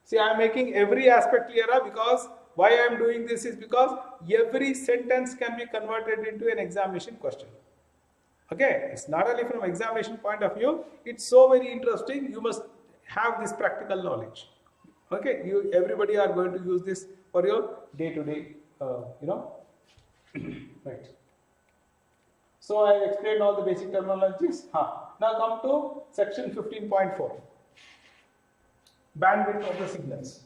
See, I am making every aspect clearer, because why I am doing this is because every sentence can be converted into an examination question. Okay, it's not only from examination point of view, it's so very interesting. You must have this practical knowledge. Okay, everybody are going to use this for your day-to-day, right. So I explained all the basic terminologies. Now come to section 15.4. Bandwidth of the signals.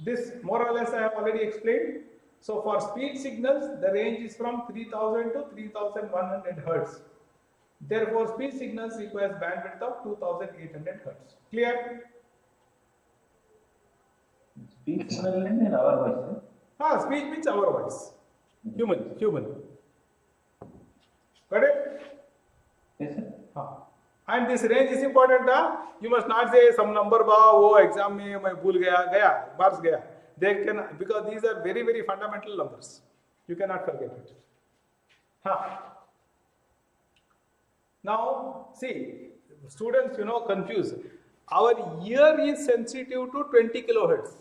This more or less I have already explained. So for speech signals, the range is from 3000 to 3100 Hertz. Therefore, speech signals requires bandwidth of 2800 Hertz. Clear? Speech signal in our voice. Speech means our voice. Human. Got it? Yes, sir. And this range is important. You must not say some number exam mein main bhul gaya, bars gaya. They can, because these are very, very fundamental numbers. You cannot forget it. Now, see, students, confuse. Our ear is sensitive to 20 kilohertz.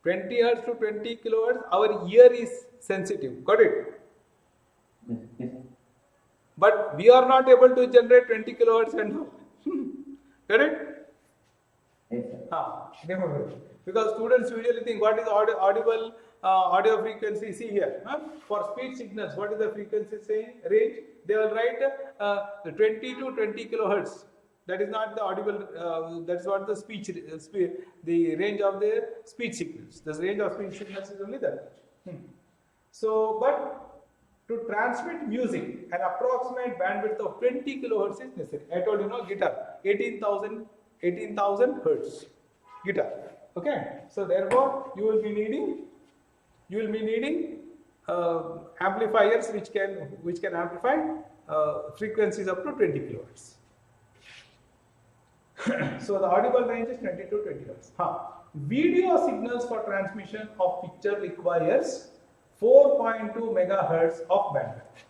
20 hertz to 20 kilohertz, our ear is sensitive. Got it? Yes. But we are not able to generate 20 kilohertz and all. Correct? Yes, sir. Because students usually think what is audible audio frequency. See here, for speech signals, what is the frequency saying range? They will write 20 to 20 kilohertz. That is not the audible. That's what the speech, the range of the speech signals. The range of speech signals is only that. So, but To transmit music, an approximate bandwidth of 20 kilohertz is necessary. I told you, no, guitar, 18,000 hertz guitar. Okay, so therefore you will be needing amplifiers which can amplify frequencies up to 20 kilohertz. So the audible range is 20 to 20 hertz. Video signals for transmission of picture requires 4.2 megahertz of bandwidth.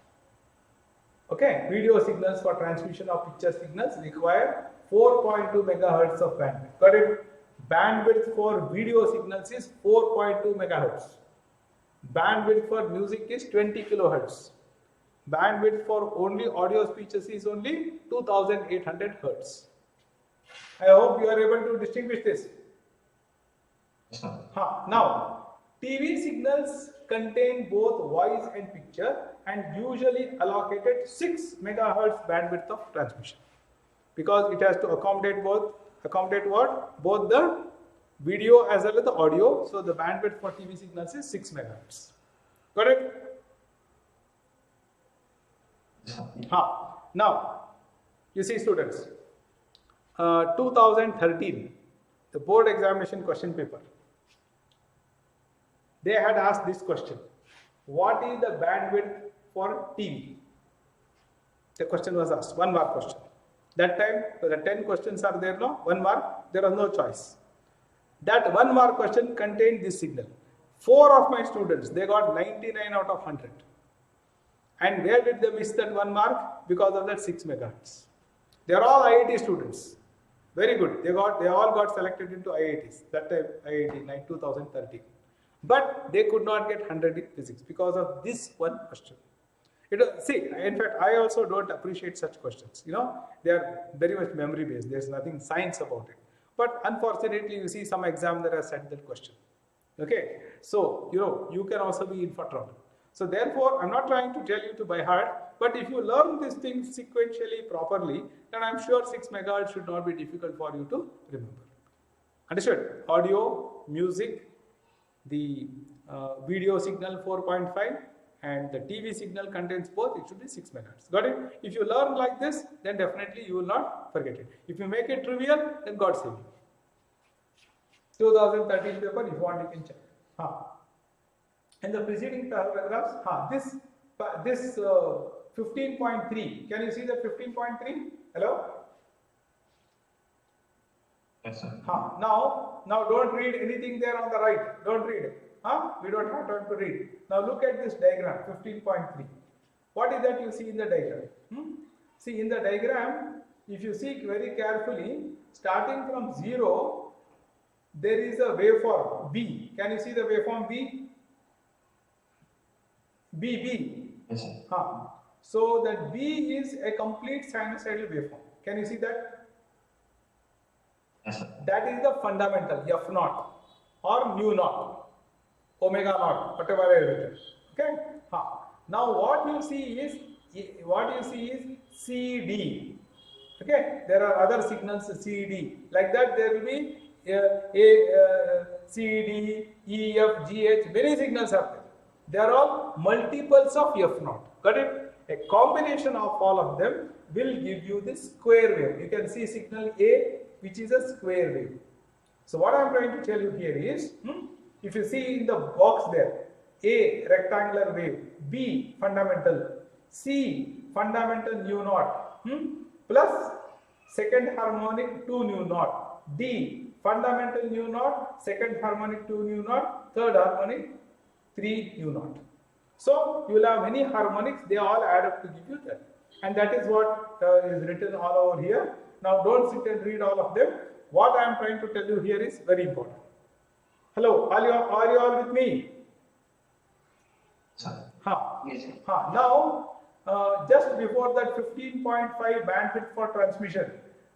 Okay, video signals for transmission of picture signals require 4.2 megahertz of bandwidth. Got it? Bandwidth for video signals is 4.2 megahertz. Bandwidth for music is 20 kilohertz. Bandwidth for only audio speeches is only 2800 hertz. I hope you are able to distinguish this. Now, TV signals contain both voice and picture and usually allocated 6 megahertz bandwidth of transmission, because it has to accommodate what? Both the video as well as the audio. So the bandwidth for TV signals is 6 megahertz. Got it? Now, you see students, 2013, the board examination question paper, they had asked this question: what is the bandwidth for TV? The question was asked, 1 mark question. That time, the 10 questions are there, no? 1 mark, there was no choice. That 1 mark question contained this signal. 4 of my students, they got 99 out of 100. And where did they miss that 1 mark? Because of that 6 megahertz. They are all IIT students. Very good. They all got selected into IITs. That time, IIT, 2013. But they could not get 100 in physics because of this one question. See, in fact, I also don't appreciate such questions. You know, they are very much memory based. There's nothing science about it. But unfortunately, you see some examiner has said that question. Okay, so you can also be in for trouble. So therefore, I'm not trying to tell you to by heart, but if you learn these things sequentially properly, then I'm sure 6 megahertz should not be difficult for you to remember. Understood? Audio, music, the video signal 4.5 and the TV signal contains both, it should be 6 megahertz. Got it? If you learn like this, then definitely you will not forget it. If you make it trivial, then God save you. 2013 paper, if you want, you can check. In the preceding paragraphs, this 15.3, can you see the 15.3? Hello? Yes, sir. Now don't read anything there on the right. Don't read it. We don't have time to read. Now look at this diagram, 15.3. What is that you see in the diagram? See, in the diagram, if you see very carefully, starting from 0, there is a waveform B. Can you see the waveform B? B. Yes, sir. So that B is a complete sinusoidal waveform. Can you see that? Yes, sir. That is the fundamental F0 or mu naught, omega naught, whatever it is. Okay. Now what you see is CD. Okay. There are other signals CD. Like that, there will be CD, E, F, G, H. Many signals are there. They are all multiples of F0. Got it? A combination of all of them will give you this square wave. You can see signal A, which is a square wave. So what I am trying to tell you here is, if you see in the box there, A, rectangular wave, B, fundamental, C, fundamental nu naught, plus second harmonic 2 nu naught, D, fundamental nu naught, second harmonic 2 nu naught, third harmonic 3 nu naught. So you will have many harmonics, they all add up to give you that. And that is what is written all over here. Now don't sit and read all of them. What I am trying to tell you here is very important. Hello, are you all with me? Sir. Yes, sir. Now, just before that 15.5 bandwidth for transmission,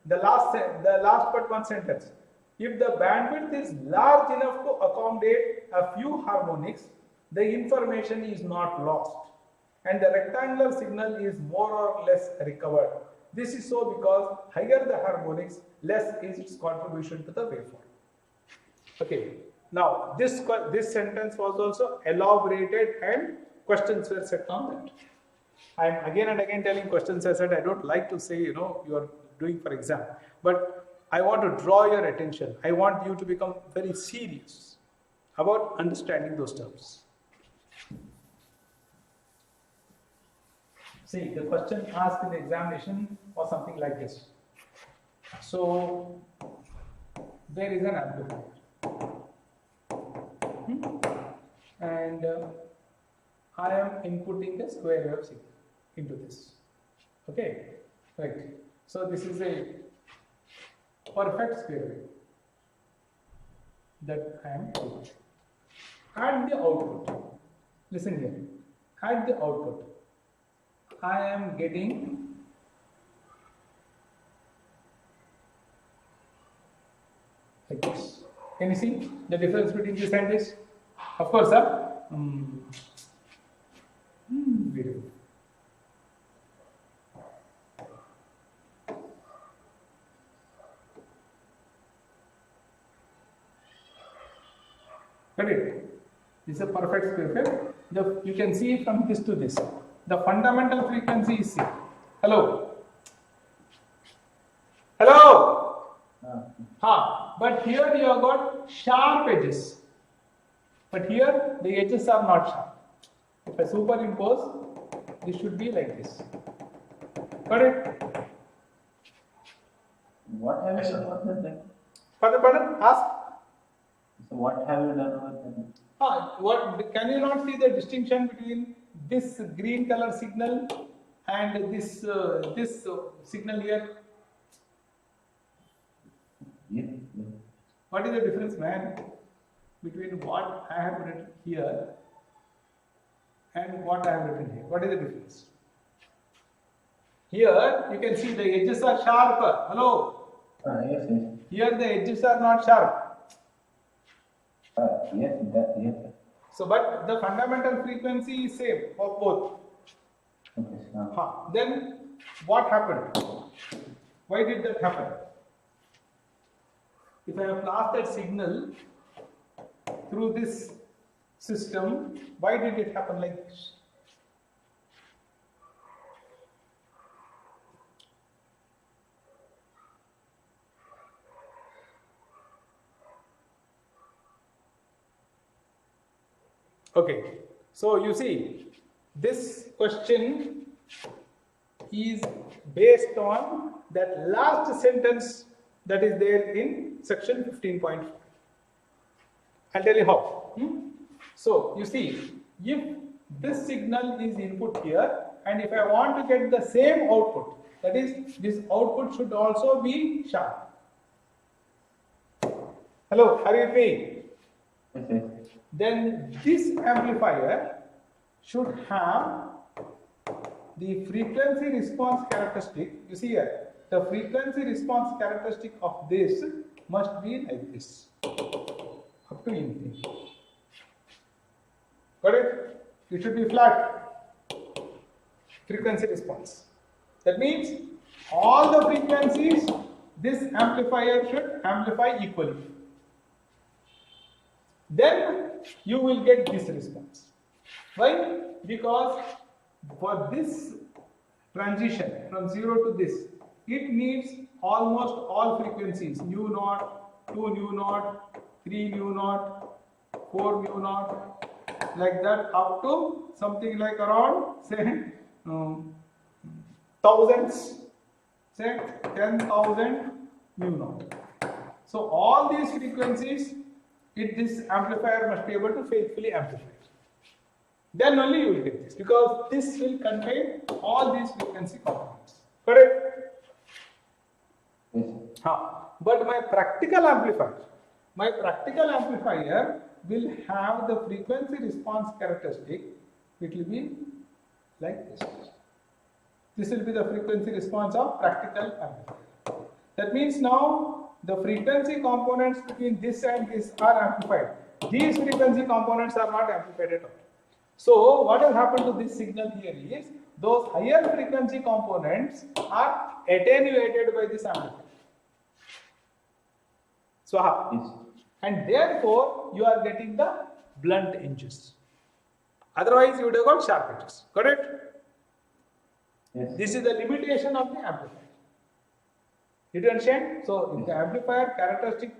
the last but one sentence. If the bandwidth is large enough to accommodate a few harmonics, the information is not lost and the rectangular signal is more or less recovered. This is so because higher the harmonics, less is its contribution to the waveform. Okay. Now, this sentence was also elaborated and questions were set on that. I am again and again telling questions are set. I don't like to say, you are doing for exam. But I want to draw your attention. I want you to become very serious about understanding those terms. See, the question asked in the examination was something like this. So, there is an amplifier. And I am inputting the square wave signal into this. Okay, right. So, this is a perfect square wave that I am inputting. At the output, listen here, at the output, I am getting like this. Can you see the difference between this and this? Of course, beautiful. Got it? This is a perfect square wave. You can see from this to this. The fundamental frequency is C. Hello? Hello? But here you have got sharp edges. But here the edges are not sharp. If I superimpose, this should be like this. Got it? What have you done with that? Pardon? Ask. So what have you done with that? What can you not see the distinction between this green color signal and this signal here? Yes. What is the difference, man, between what I have written here and what I have written here? What is the difference? Here you can see the edges are sharper. Hello? Yes. Here the edges are not sharp. Yes. So, but the fundamental frequency is same of both. Okay, Then what happened? Why did that happen? If I have passed that signal through this system, why did it happen like this? Okay, so you see, this question is based on that last sentence that is there in section 15.5. I'll tell you how. So, you see, if this signal is input here, and if I want to get the same output, that is, this output should also be sharp. Hello, are you with me? Yes. Then this amplifier should have the frequency response characteristic. You see here, the frequency response characteristic of this must be like this, up to infinity. Got it? It should be flat frequency response. That means all the frequencies this amplifier should amplify equally. Then you will get this response. Why? Because for this transition from 0 to this, it needs almost all frequencies, nu naught, 2 nu naught, 3 nu naught, 4 nu naught, like that, up to something like around, say, thousands, say 10,000 nu naught. So all these frequencies, this amplifier must be able to faithfully amplify. Then only you will get this, because this will contain all these frequency components. Correct? Yes. But my practical amplifier will have the frequency response characteristic. It will be like this. This will be the frequency response of practical amplifier. That means now the frequency components between this and this are amplified. These frequency components are not amplified at all. So what has happened to this signal here is those higher frequency components are attenuated by this amplifier. So, Yes. and therefore you are getting the blunt edges. Otherwise, you would have got sharp edges. Correct? Yes. This is the limitation of the amplifier. Did you understand? So, if the amplifier characteristic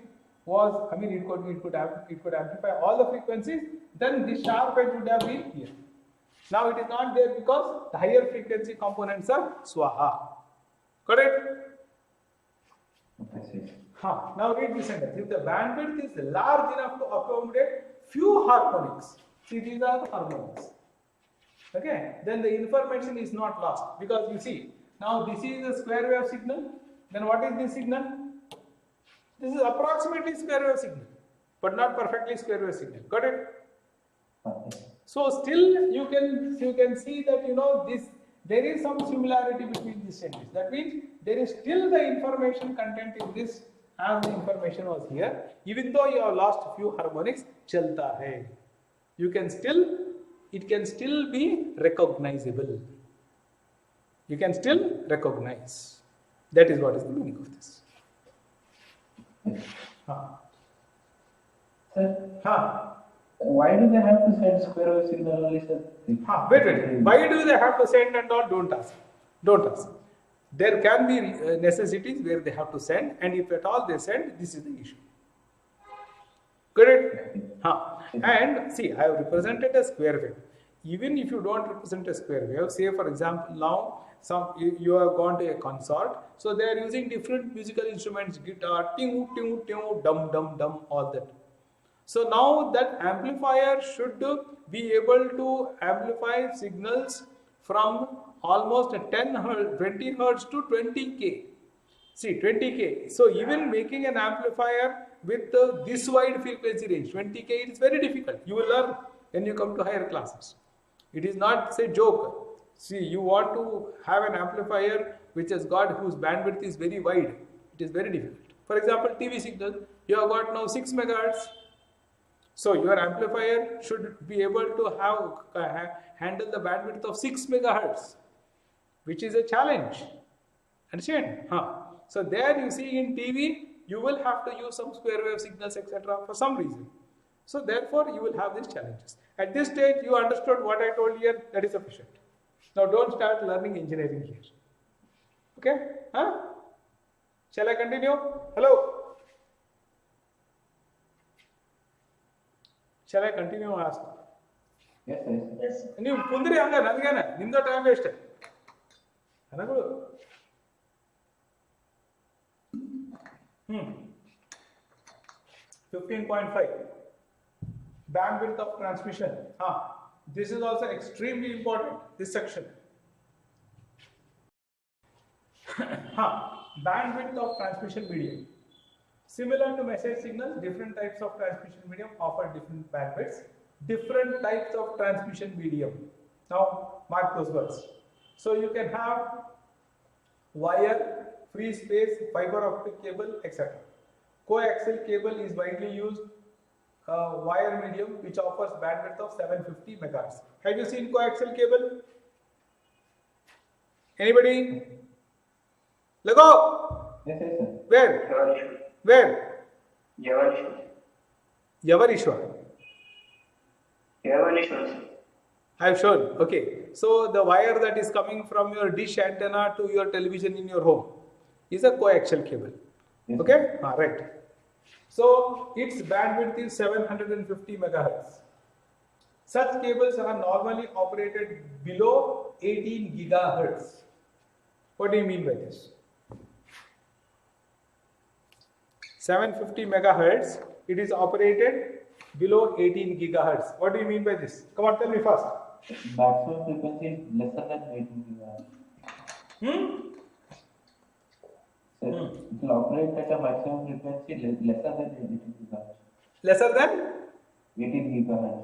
was, it could amplify all the frequencies, then this sharp edge would have been here. Now it is not there because the higher frequency components are swaha. Correct? Okay. Now read this sentence. If the bandwidth is large enough to accommodate few harmonics, see these are the harmonics. Okay, then the information is not lost because you see, now this is a square wave signal. Then what is this signal? This is approximately square wave signal, but not perfectly square wave signal. Got it? Okay. So still you can see that there is some similarity between these entities. That means there is still the information content in this as the information was here. Even though you have lost a few harmonics, chalta hai. It can still be recognizable. You can still recognize. That is what is the meaning of this. Sir, why do they have to send square wave signal only, sir? Wait. Why do they have to send and all? Don't ask. There can be necessities where they have to send, and if at all they send, this is the issue. Correct? And see, I have represented a square wave. Even if you don't represent a square wave, say for example, now you have gone to a concert, so they are using different musical instruments, guitar, ting, ting, ting, dum, dum, dum, all that. So now that amplifier should be able to amplify signals from almost 10 Hz, 20 Hz to 20K. See, 20K. So even making an amplifier with this wide frequency range, 20K, it is very difficult. You will learn when you come to higher classes. It is not, say, joke. See, you want to have an amplifier which has got whose bandwidth is very wide. It is very difficult. For example, TV signal, you have got now 6 MHz. So your amplifier should be able to handle the bandwidth of 6 MHz, which is a challenge. Understand? So there you see in TV, you will have to use some square wave signals, etc. for some reason. So therefore, you will have these challenges. At this stage, you understood what I told here. That is sufficient. Now don't start learning engineering here. Okay? Shall I continue? Hello? Shall I continue or ask? Yes, yes. ನೀವು ಕುಂದ್ರಿ ಹಂಗ ನನಗೇನ ನಿಮ್ದು time waste ನನಗಳು 15.5 bandwidth of transmission. This is also extremely important, this section. Bandwidth of transmission medium. Similar to message signals, different types of transmission medium offer different bandwidths. Different types of transmission medium. Now, mark those words. So you can have wire, free space, fiber optic cable, etc. Coaxial cable is widely used wire medium which offers bandwidth of 750 MHz. Have you seen coaxial cable? Anybody? Lego? Yes, yes, sir. Where? Yavarishwar. I have shown. Okay. So the wire that is coming from your dish antenna to your television in your home is a coaxial cable. Yes. Okay? Right. So its bandwidth is 750 MHz. Such cables are normally operated below 18 GHz. What do you mean by this? 750 MHz, it is operated below 18 GHz. What do you mean by this? Come on, tell me first. Maximum frequency is lesser than 18 GHz. So it will operate at a maximum frequency lesser than 18 GHz. Lesser than? 18 GHz.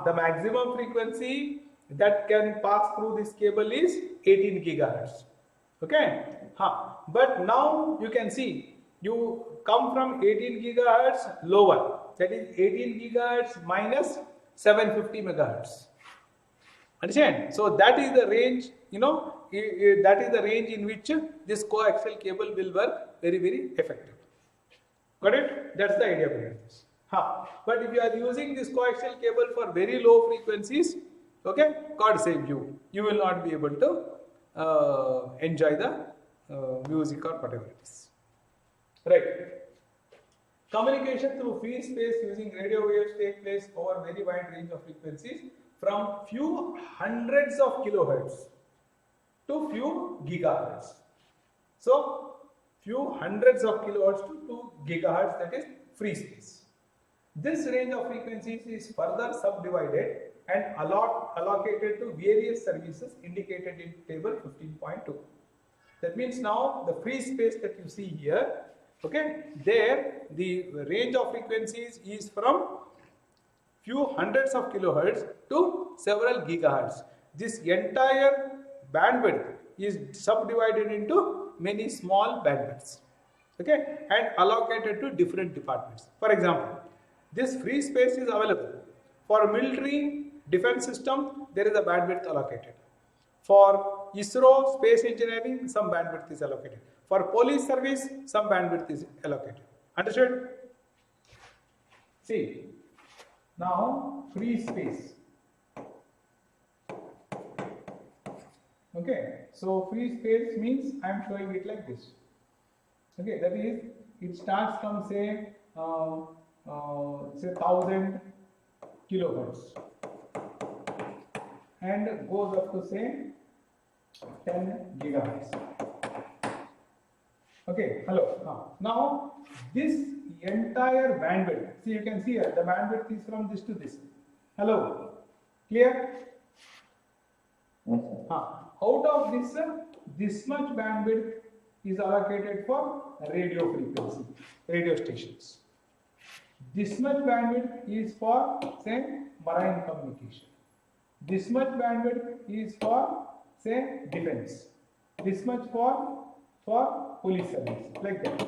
The maximum frequency that can pass through this cable is 18 GHz. Okay? But now you can see, you come from 18 GHz lower. That is 18 GHz minus 750 MHz. Understand? So that is the range, that is the range in which this coaxial cable will work very, very effective. Got it? That's the idea behind this. But if you are using this coaxial cable for very low frequencies, okay, God save you, you will not be able to enjoy the music or whatever it is. Right. Communication through free space using radio waves take place over very wide range of frequencies from few hundreds of kilohertz to few gigahertz. So, few hundreds of kilohertz to 2 gigahertz, that is free space. This range of frequencies is further subdivided and allocated to various services indicated in table 15.2. That means now the free space that you see here, okay, there the range of frequencies is from few hundreds of kilohertz to several gigahertz. This entire bandwidth is subdivided into many small bandwidths, okay, and allocated to different departments. For example, this free space is available for military defense system. There is a bandwidth allocated. For ISRO space engineering, some bandwidth is allocated. For police service, some bandwidth is allocated. Understood? See, now free space. Okay, so free space means I am showing it like this. Okay, that is, it starts from say 1000 kilohertz and goes up to say 10 gigahertz. Okay, hello. Now this entire bandwidth, see, you can see here the bandwidth is from this to this. Hello, clear? Yes, Out of this, this much bandwidth is allocated for radio frequency, radio stations. This much bandwidth is for say marine communication. This much bandwidth is for say defense. This much for police service, like that.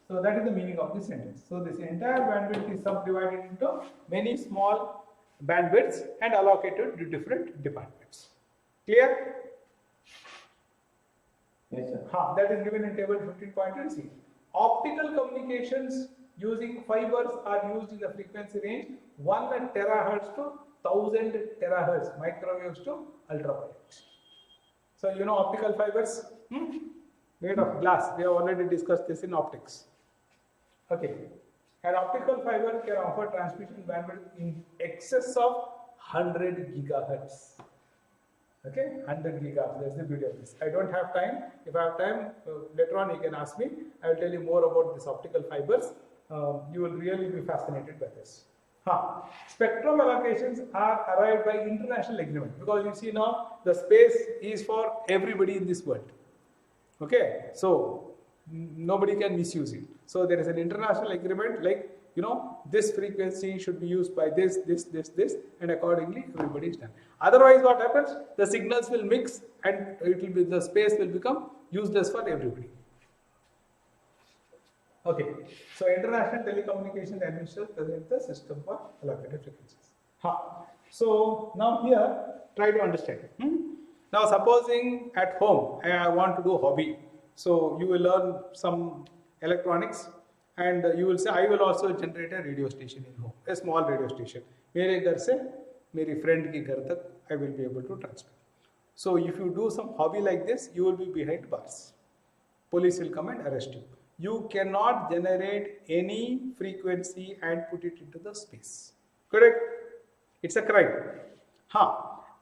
So that is the meaning of this sentence. So this entire bandwidth is subdivided into many small bandwidths and allocated to different departments. Clear? yes, sir. That is given in table 15.2. Optical communications using fibers are used in the frequency range 1 terahertz to 1000 terahertz, microwaves to ultraviolet. So you know optical fibers, made of glass. We have already discussed this in optics. Okay, an optical fiber can offer transmission bandwidth in excess of 100 gigahertz. Okay, 100 gigahertz. That's the beauty of this. I don't have time. If I have time, later on you can ask me. I will tell you more about this optical fibers. You will really be fascinated by this. Spectrum allocations are arrived by international agreement, because you see now the space is for everybody in this world. Okay, so nobody can misuse it. So there is an international agreement, like, you know, this frequency should be used by this, and accordingly everybody is done. Otherwise, what happens? The signals will mix, and it will be, the space will become useless for everybody. Okay, so International Telecommunication Administration presents the system for allocated frequencies. So now here, try to understand. Now supposing at home I want to do hobby, so you will learn some electronics, and you will say I will also generate a radio station in home, a small radio station. मेरे घर से मेरी friend के घर तक I will be able to transmit. So if you do some hobby like this, you will be behind bars. Police will come and arrest you. You cannot generate any frequency and put it into the space. Correct? It's a crime.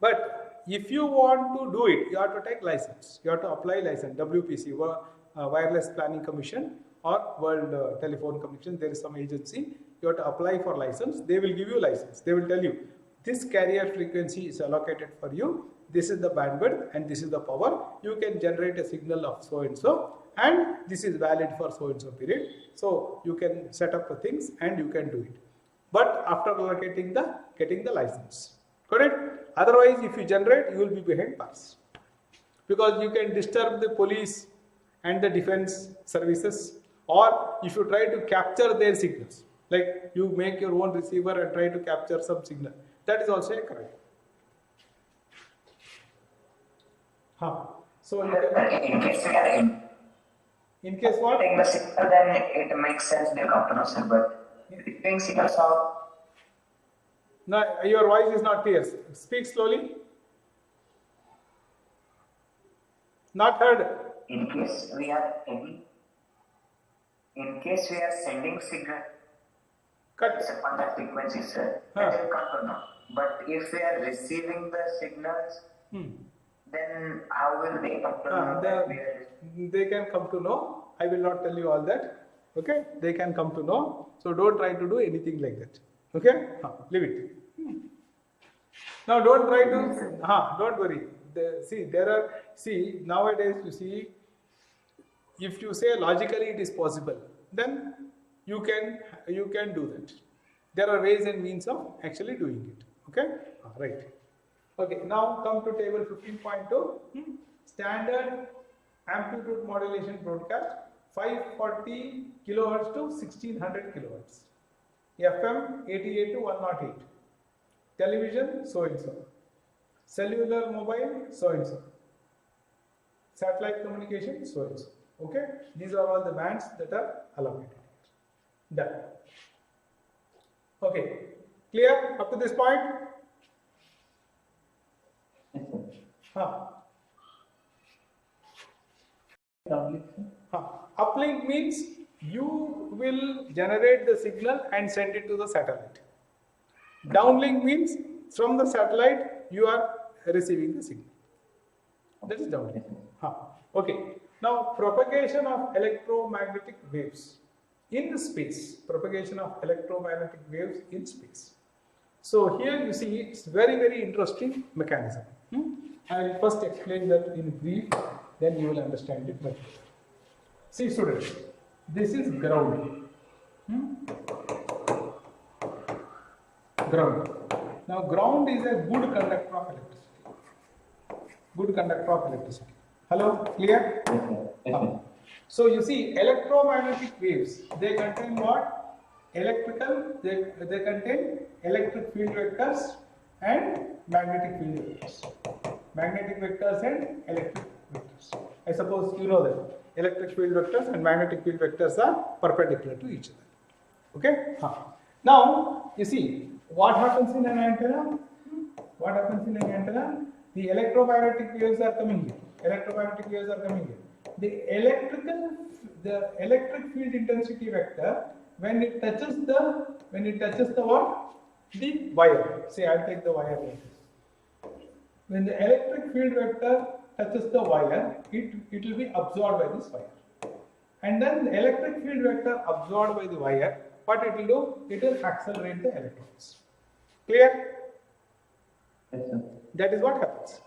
But if you want to do it, you have to take license. You have to apply license. WPC, Wireless Planning Commission, or World Telephone Commission. There is some agency. You have to apply for license. They will give you license. They will tell you this carrier frequency is allocated for you. This is the bandwidth and this is the power. You can generate a signal of so and so, and this is valid for so and so period. So you can set up the things and you can do it. But after allocating getting the license. Correct? Otherwise, if you generate, you will be behind bars, because you can disturb the police and the defense services, or if you try to capture their signals, like you make your own receiver and try to capture some signal, that is also a crime. So you can, in case what? Taking the signal, then it makes sense they come to know, sir, but receiving signals are. No, your voice is not clear. Speak slowly. Not heard. In case we are sending signal Cut. on that frequency, sir, that will come to know. But if we are receiving the signals, then how will they come to know that we are? They can come to know. I will not tell you all that. Okay? They can come to know. So don't try to do anything like that. Okay? Leave it. Now don't try to. Don't worry. Nowadays you see, if you say logically it is possible, then you can do that. There are ways and means of actually doing it. Okay? Right. Okay, now come to table 15.2. Standard amplitude modulation broadcast 540 kilohertz to 1600 kilohertz. FM 88 to 108. Television so and so. Cellular mobile so and so. Satellite communication so and so. Okay, these are all the bands that are allocated. Done. Okay, clear up to this point? Uplink means you will generate the signal and send it to the satellite. Downlink means from the satellite you are receiving the signal. That is downlink. Okay. Now propagation of electromagnetic waves in space. Propagation of electromagnetic waves in space. So here you see it's very interesting mechanism. I will first explain that in brief, then you will understand it much better. See students, this is ground. Ground. Now ground is a good conductor of electricity. Good conductor of electricity. Hello, clear? Yes. So you see electromagnetic waves, they contain what? Electrical, they contain electric field vectors and magnetic field vectors. Magnetic vectors and electric vectors. I suppose you know that. Electric field vectors and magnetic field vectors are perpendicular to each other. Okay? Now, you see, what happens in an antenna? What happens in an antenna? The electromagnetic waves are coming here. Electromagnetic waves are coming here. The electric field intensity vector, when it touches the what? The wire. Say, I'll take the wire like this. When the electric field vector touches the wire, it will be absorbed by this wire. And then the electric field vector absorbed by the wire, what it will do? It will accelerate the electrons. Clear? Yes, sir. That is what happens.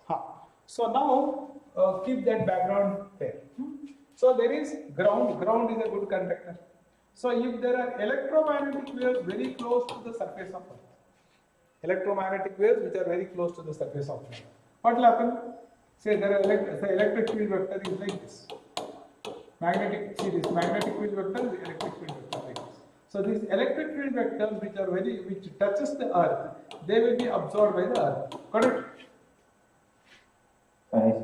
So now keep that background there. So there is ground. Ground is a good conductor. So if there are electromagnetic waves very close to the surface of Earth, electromagnetic waves which are very close to the surface of Earth, what will happen? Say the electric field vector is like this. Magnetic field vector, the electric field vector like this. So these electric field vectors which touches the Earth, they will be absorbed by the Earth. Correct? Right.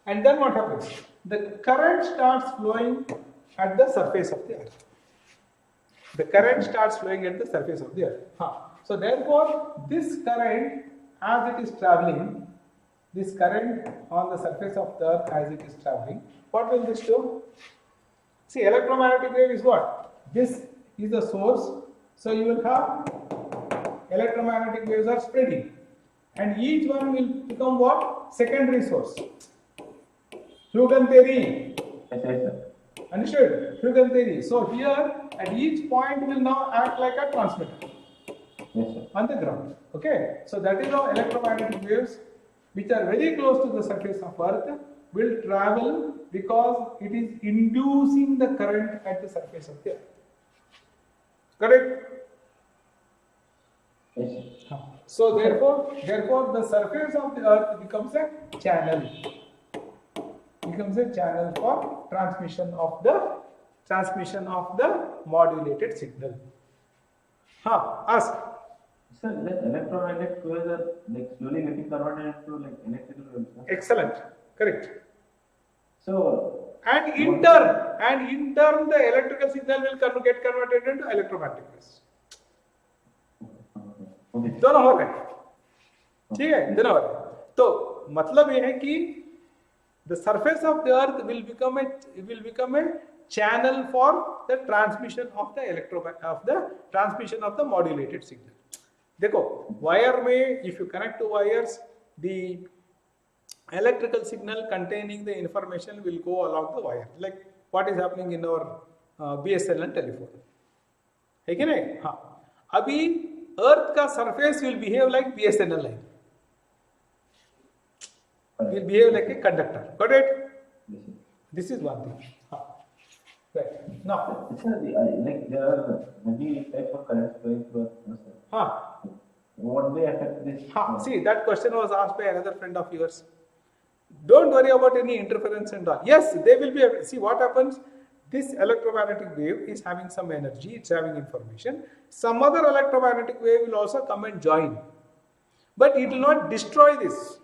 And then what happens? The current starts flowing at the surface of the Earth. The current starts flowing at the surface of the Earth. So therefore, this current, as it is traveling, this current on the surface of the Earth as it is traveling, what will this do? See, electromagnetic wave is what? This is the source. So you will have electromagnetic waves are spreading, and each one will become what? Secondary source. Huygens theory. Yes, sir. Understood? Huygens theory. So here at each point will now act like a transmitter. Yes, sir. On the ground. Okay. So that is how electromagnetic waves which are very close to the surface of Earth will travel, because it is inducing the current at the surface of the Earth. Correct? Yes, sir. So therefore the surface of the Earth becomes a channel. Becomes a channel for transmission of the modulated signal. Ask. Sir, that electromagnetic waves are like slowly getting converted into like electrical waves. Sir. Excellent. Correct. So And in turn the electrical signal will get converted into electromagnetic waves. दोनों हो रहे हैं, ठीक है, दोनों हो रहे हैं। तो मतलब ये है कि the surface of the earth will become a channel for the transmission of the modulated signal. देखो वायर में if you connect to wires, the electrical signal containing the information will go along the wire, like what is happening in our BSNL telephone, है कि नहीं? हाँ, अभी अर्थ का surface will behave like BSNL line, will behave like a conductor. Got it? This is one thing. Right. Now, like there are many types of currents flowing through Earth. What they affect this? See, that question was asked by another friend of yours. Don't worry about any interference and all. Yes, they will be. See what happens. This electromagnetic wave is having some energy. It's having information. Some other electromagnetic wave will also come and join, but it will not destroy this.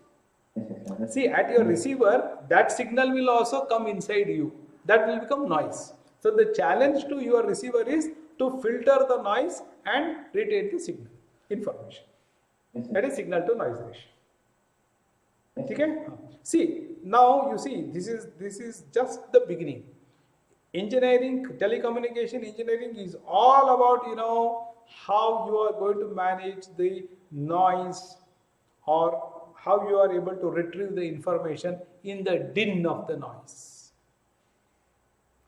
See, at your receiver, that signal will also come inside you. That will become noise. So the challenge to your receiver is to filter the noise and retain the signal information. That is signal to noise ratio. Okay? See, now you see, this is just the beginning. Engineering, telecommunication engineering is all about, how you are going to manage the noise, or how you are able to retrieve the information in the din of the noise.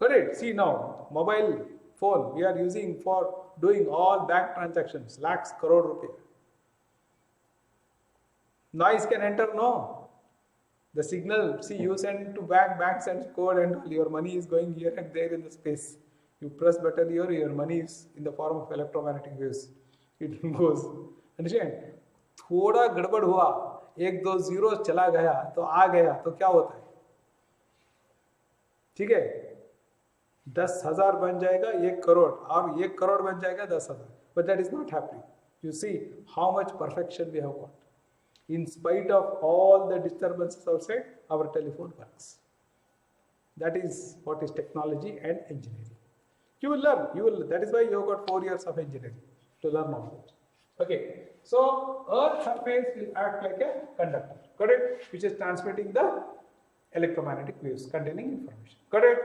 Correct? See now, mobile phone we are using for doing all bank transactions, lakhs, crore rupees. Noise can enter, no. The signal, see, you send to bank sends code and your money is going here and there in the space. You press button here, your money is in the form of electromagnetic waves. It goes. Understand? थोड़ा गड़बड़ हुआ, एक दो zero चला गया तो आ गया तो क्या होता है? ठीक है, 10,000 बन जाएगा 1 करोड़ और 1 करोड़ बन जाएगा 10,000. But that is not happening. You see how much perfection we have got. In spite of all the disturbances outside, our telephone works. That is what is technology and engineering. You will learn. That is why you have got 4 years of engineering to learn all that. Okay. So Earth's surface will act like a conductor. Got it? Which is transmitting the electromagnetic waves containing information. Got it?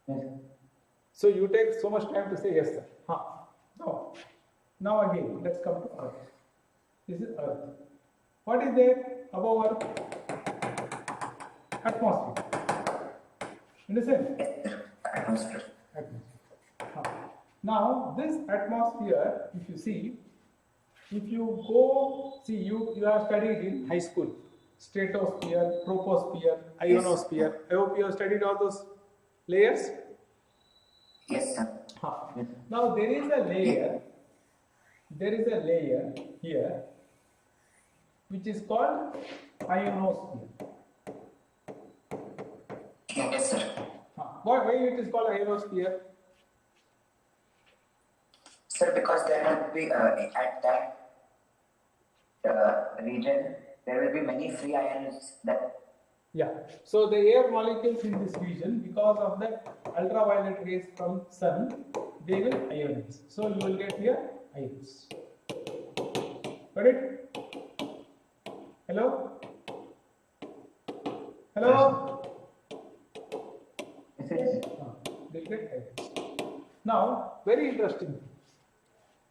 Yes. So you take so much time to say yes, sir. No. Now again, let's come to Earth. This is Earth. What is there above Earth? Atmosphere. Understand? Atmosphere. Now this atmosphere, if you see, if you go, see you have studied in high school, stratosphere, troposphere, ionosphere. I hope you have studied all those layers. Yes, sir. Now there is a layer here which is called ionosphere. Yes, sir. Why it is called ionosphere? Sir, because there will be at that region there will be many free ions that. Yeah. So the air molecules in this region, because of the ultraviolet rays from sun, they will ionize. So you will get here ions. Got it? Hello? They get ions. Now, very interesting.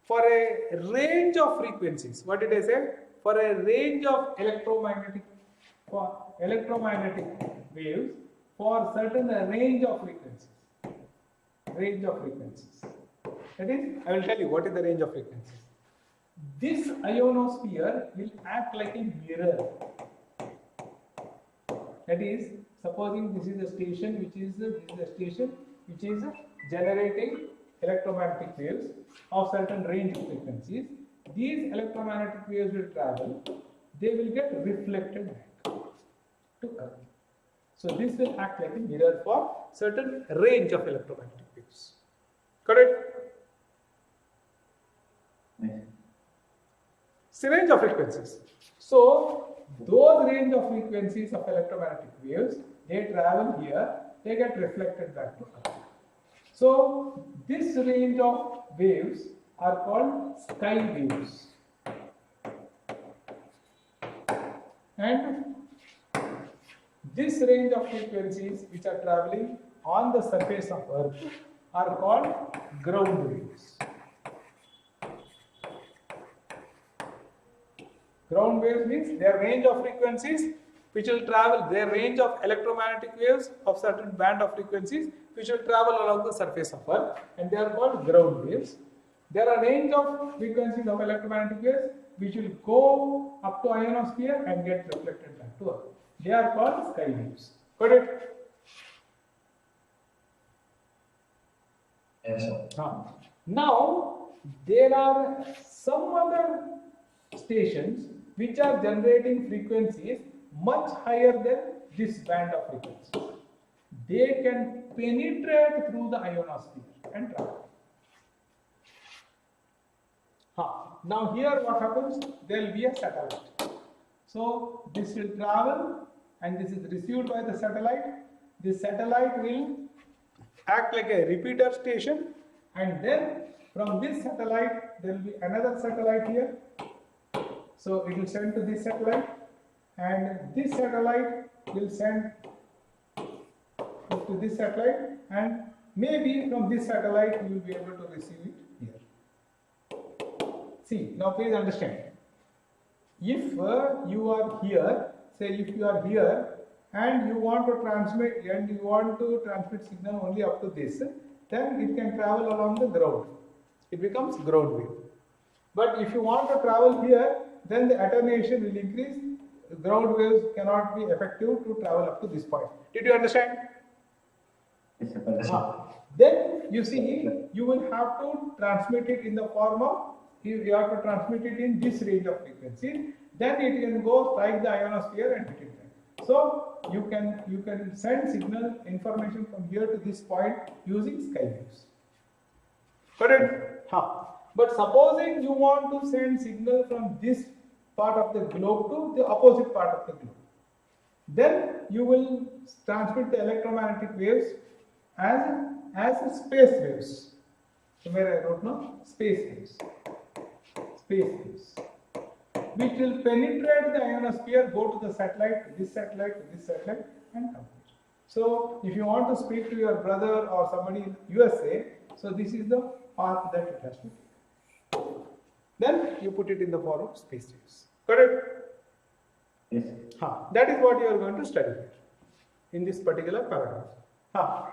For a range of frequencies, what did I say? For a range of electromagnetic waves, for certain range of frequencies. That is, I will tell you what is the range of frequencies. This ionosphere will act like a mirror. That is, supposing this is a station which is generating electromagnetic waves of certain range of frequencies. These electromagnetic waves will travel, they will get reflected back to Earth. So this will act like a mirror for certain range of electromagnetic waves. Correct? It's a range of frequencies. So those range of frequencies of electromagnetic waves, they travel here, they get reflected back to Earth. So this range of waves are called sky waves. And this range of frequencies which are traveling on the surface of Earth are called ground waves. Ground waves means their range of frequencies which will travel, their range of electromagnetic waves of certain band of frequencies which will travel along the surface of Earth, and they are called ground waves. There are range of frequencies of electromagnetic waves which will go up to ionosphere and get reflected back to Earth. They are called sky waves. Got it? Yes, sir. Now, there are some other stations which are generating frequencies much higher than this band of frequencies. They can penetrate through the ionosphere and travel. Now here what happens? There will be a satellite. So this will travel and this is received by the satellite. This satellite will act like a repeater station, and then from this satellite there will be another satellite here. So it will send to this satellite, and this satellite will send to this satellite, and maybe from this satellite you will be able to receive it here. See, now please understand. If you are here, say if you are here and you want to transmit signal only up to this, then it can travel along the ground. It becomes ground wave. But if you want to travel here, then the attenuation will increase. Ground waves cannot be effective to travel up to this point. Did you understand? Yes, sir. Then you see, you will have to transmit it in the form of, you have to transmit it in this range of frequency. Then it can go strike the ionosphere and hit it back. So you can send signal information from here to this point using sky waves. Correct? But supposing you want to send signal from this part of the globe to the opposite part of the globe, then you will transmit the electromagnetic waves as space waves. So where I wrote now, space waves, which will penetrate the ionosphere, go to the satellite, to this satellite, to this satellite, and come. So if you want to speak to your brother or somebody in USA, so this is the path that it has to take. Then you put it in the form of space waves. Correct? Yes. That is what you are going to study here in this particular paragraph.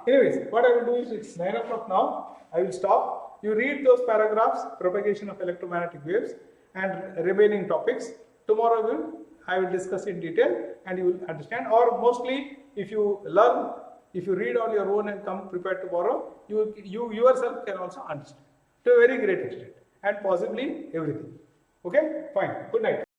Anyways, what I will do is, it's 9 o'clock now. I will stop. You read those paragraphs, propagation of electromagnetic waves and remaining topics. Tomorrow I will discuss in detail and you will understand. Or mostly, if you learn, if you read on your own and come prepared tomorrow, you yourself can also understand to a very great extent and possibly everything. Okay, fine. Good night.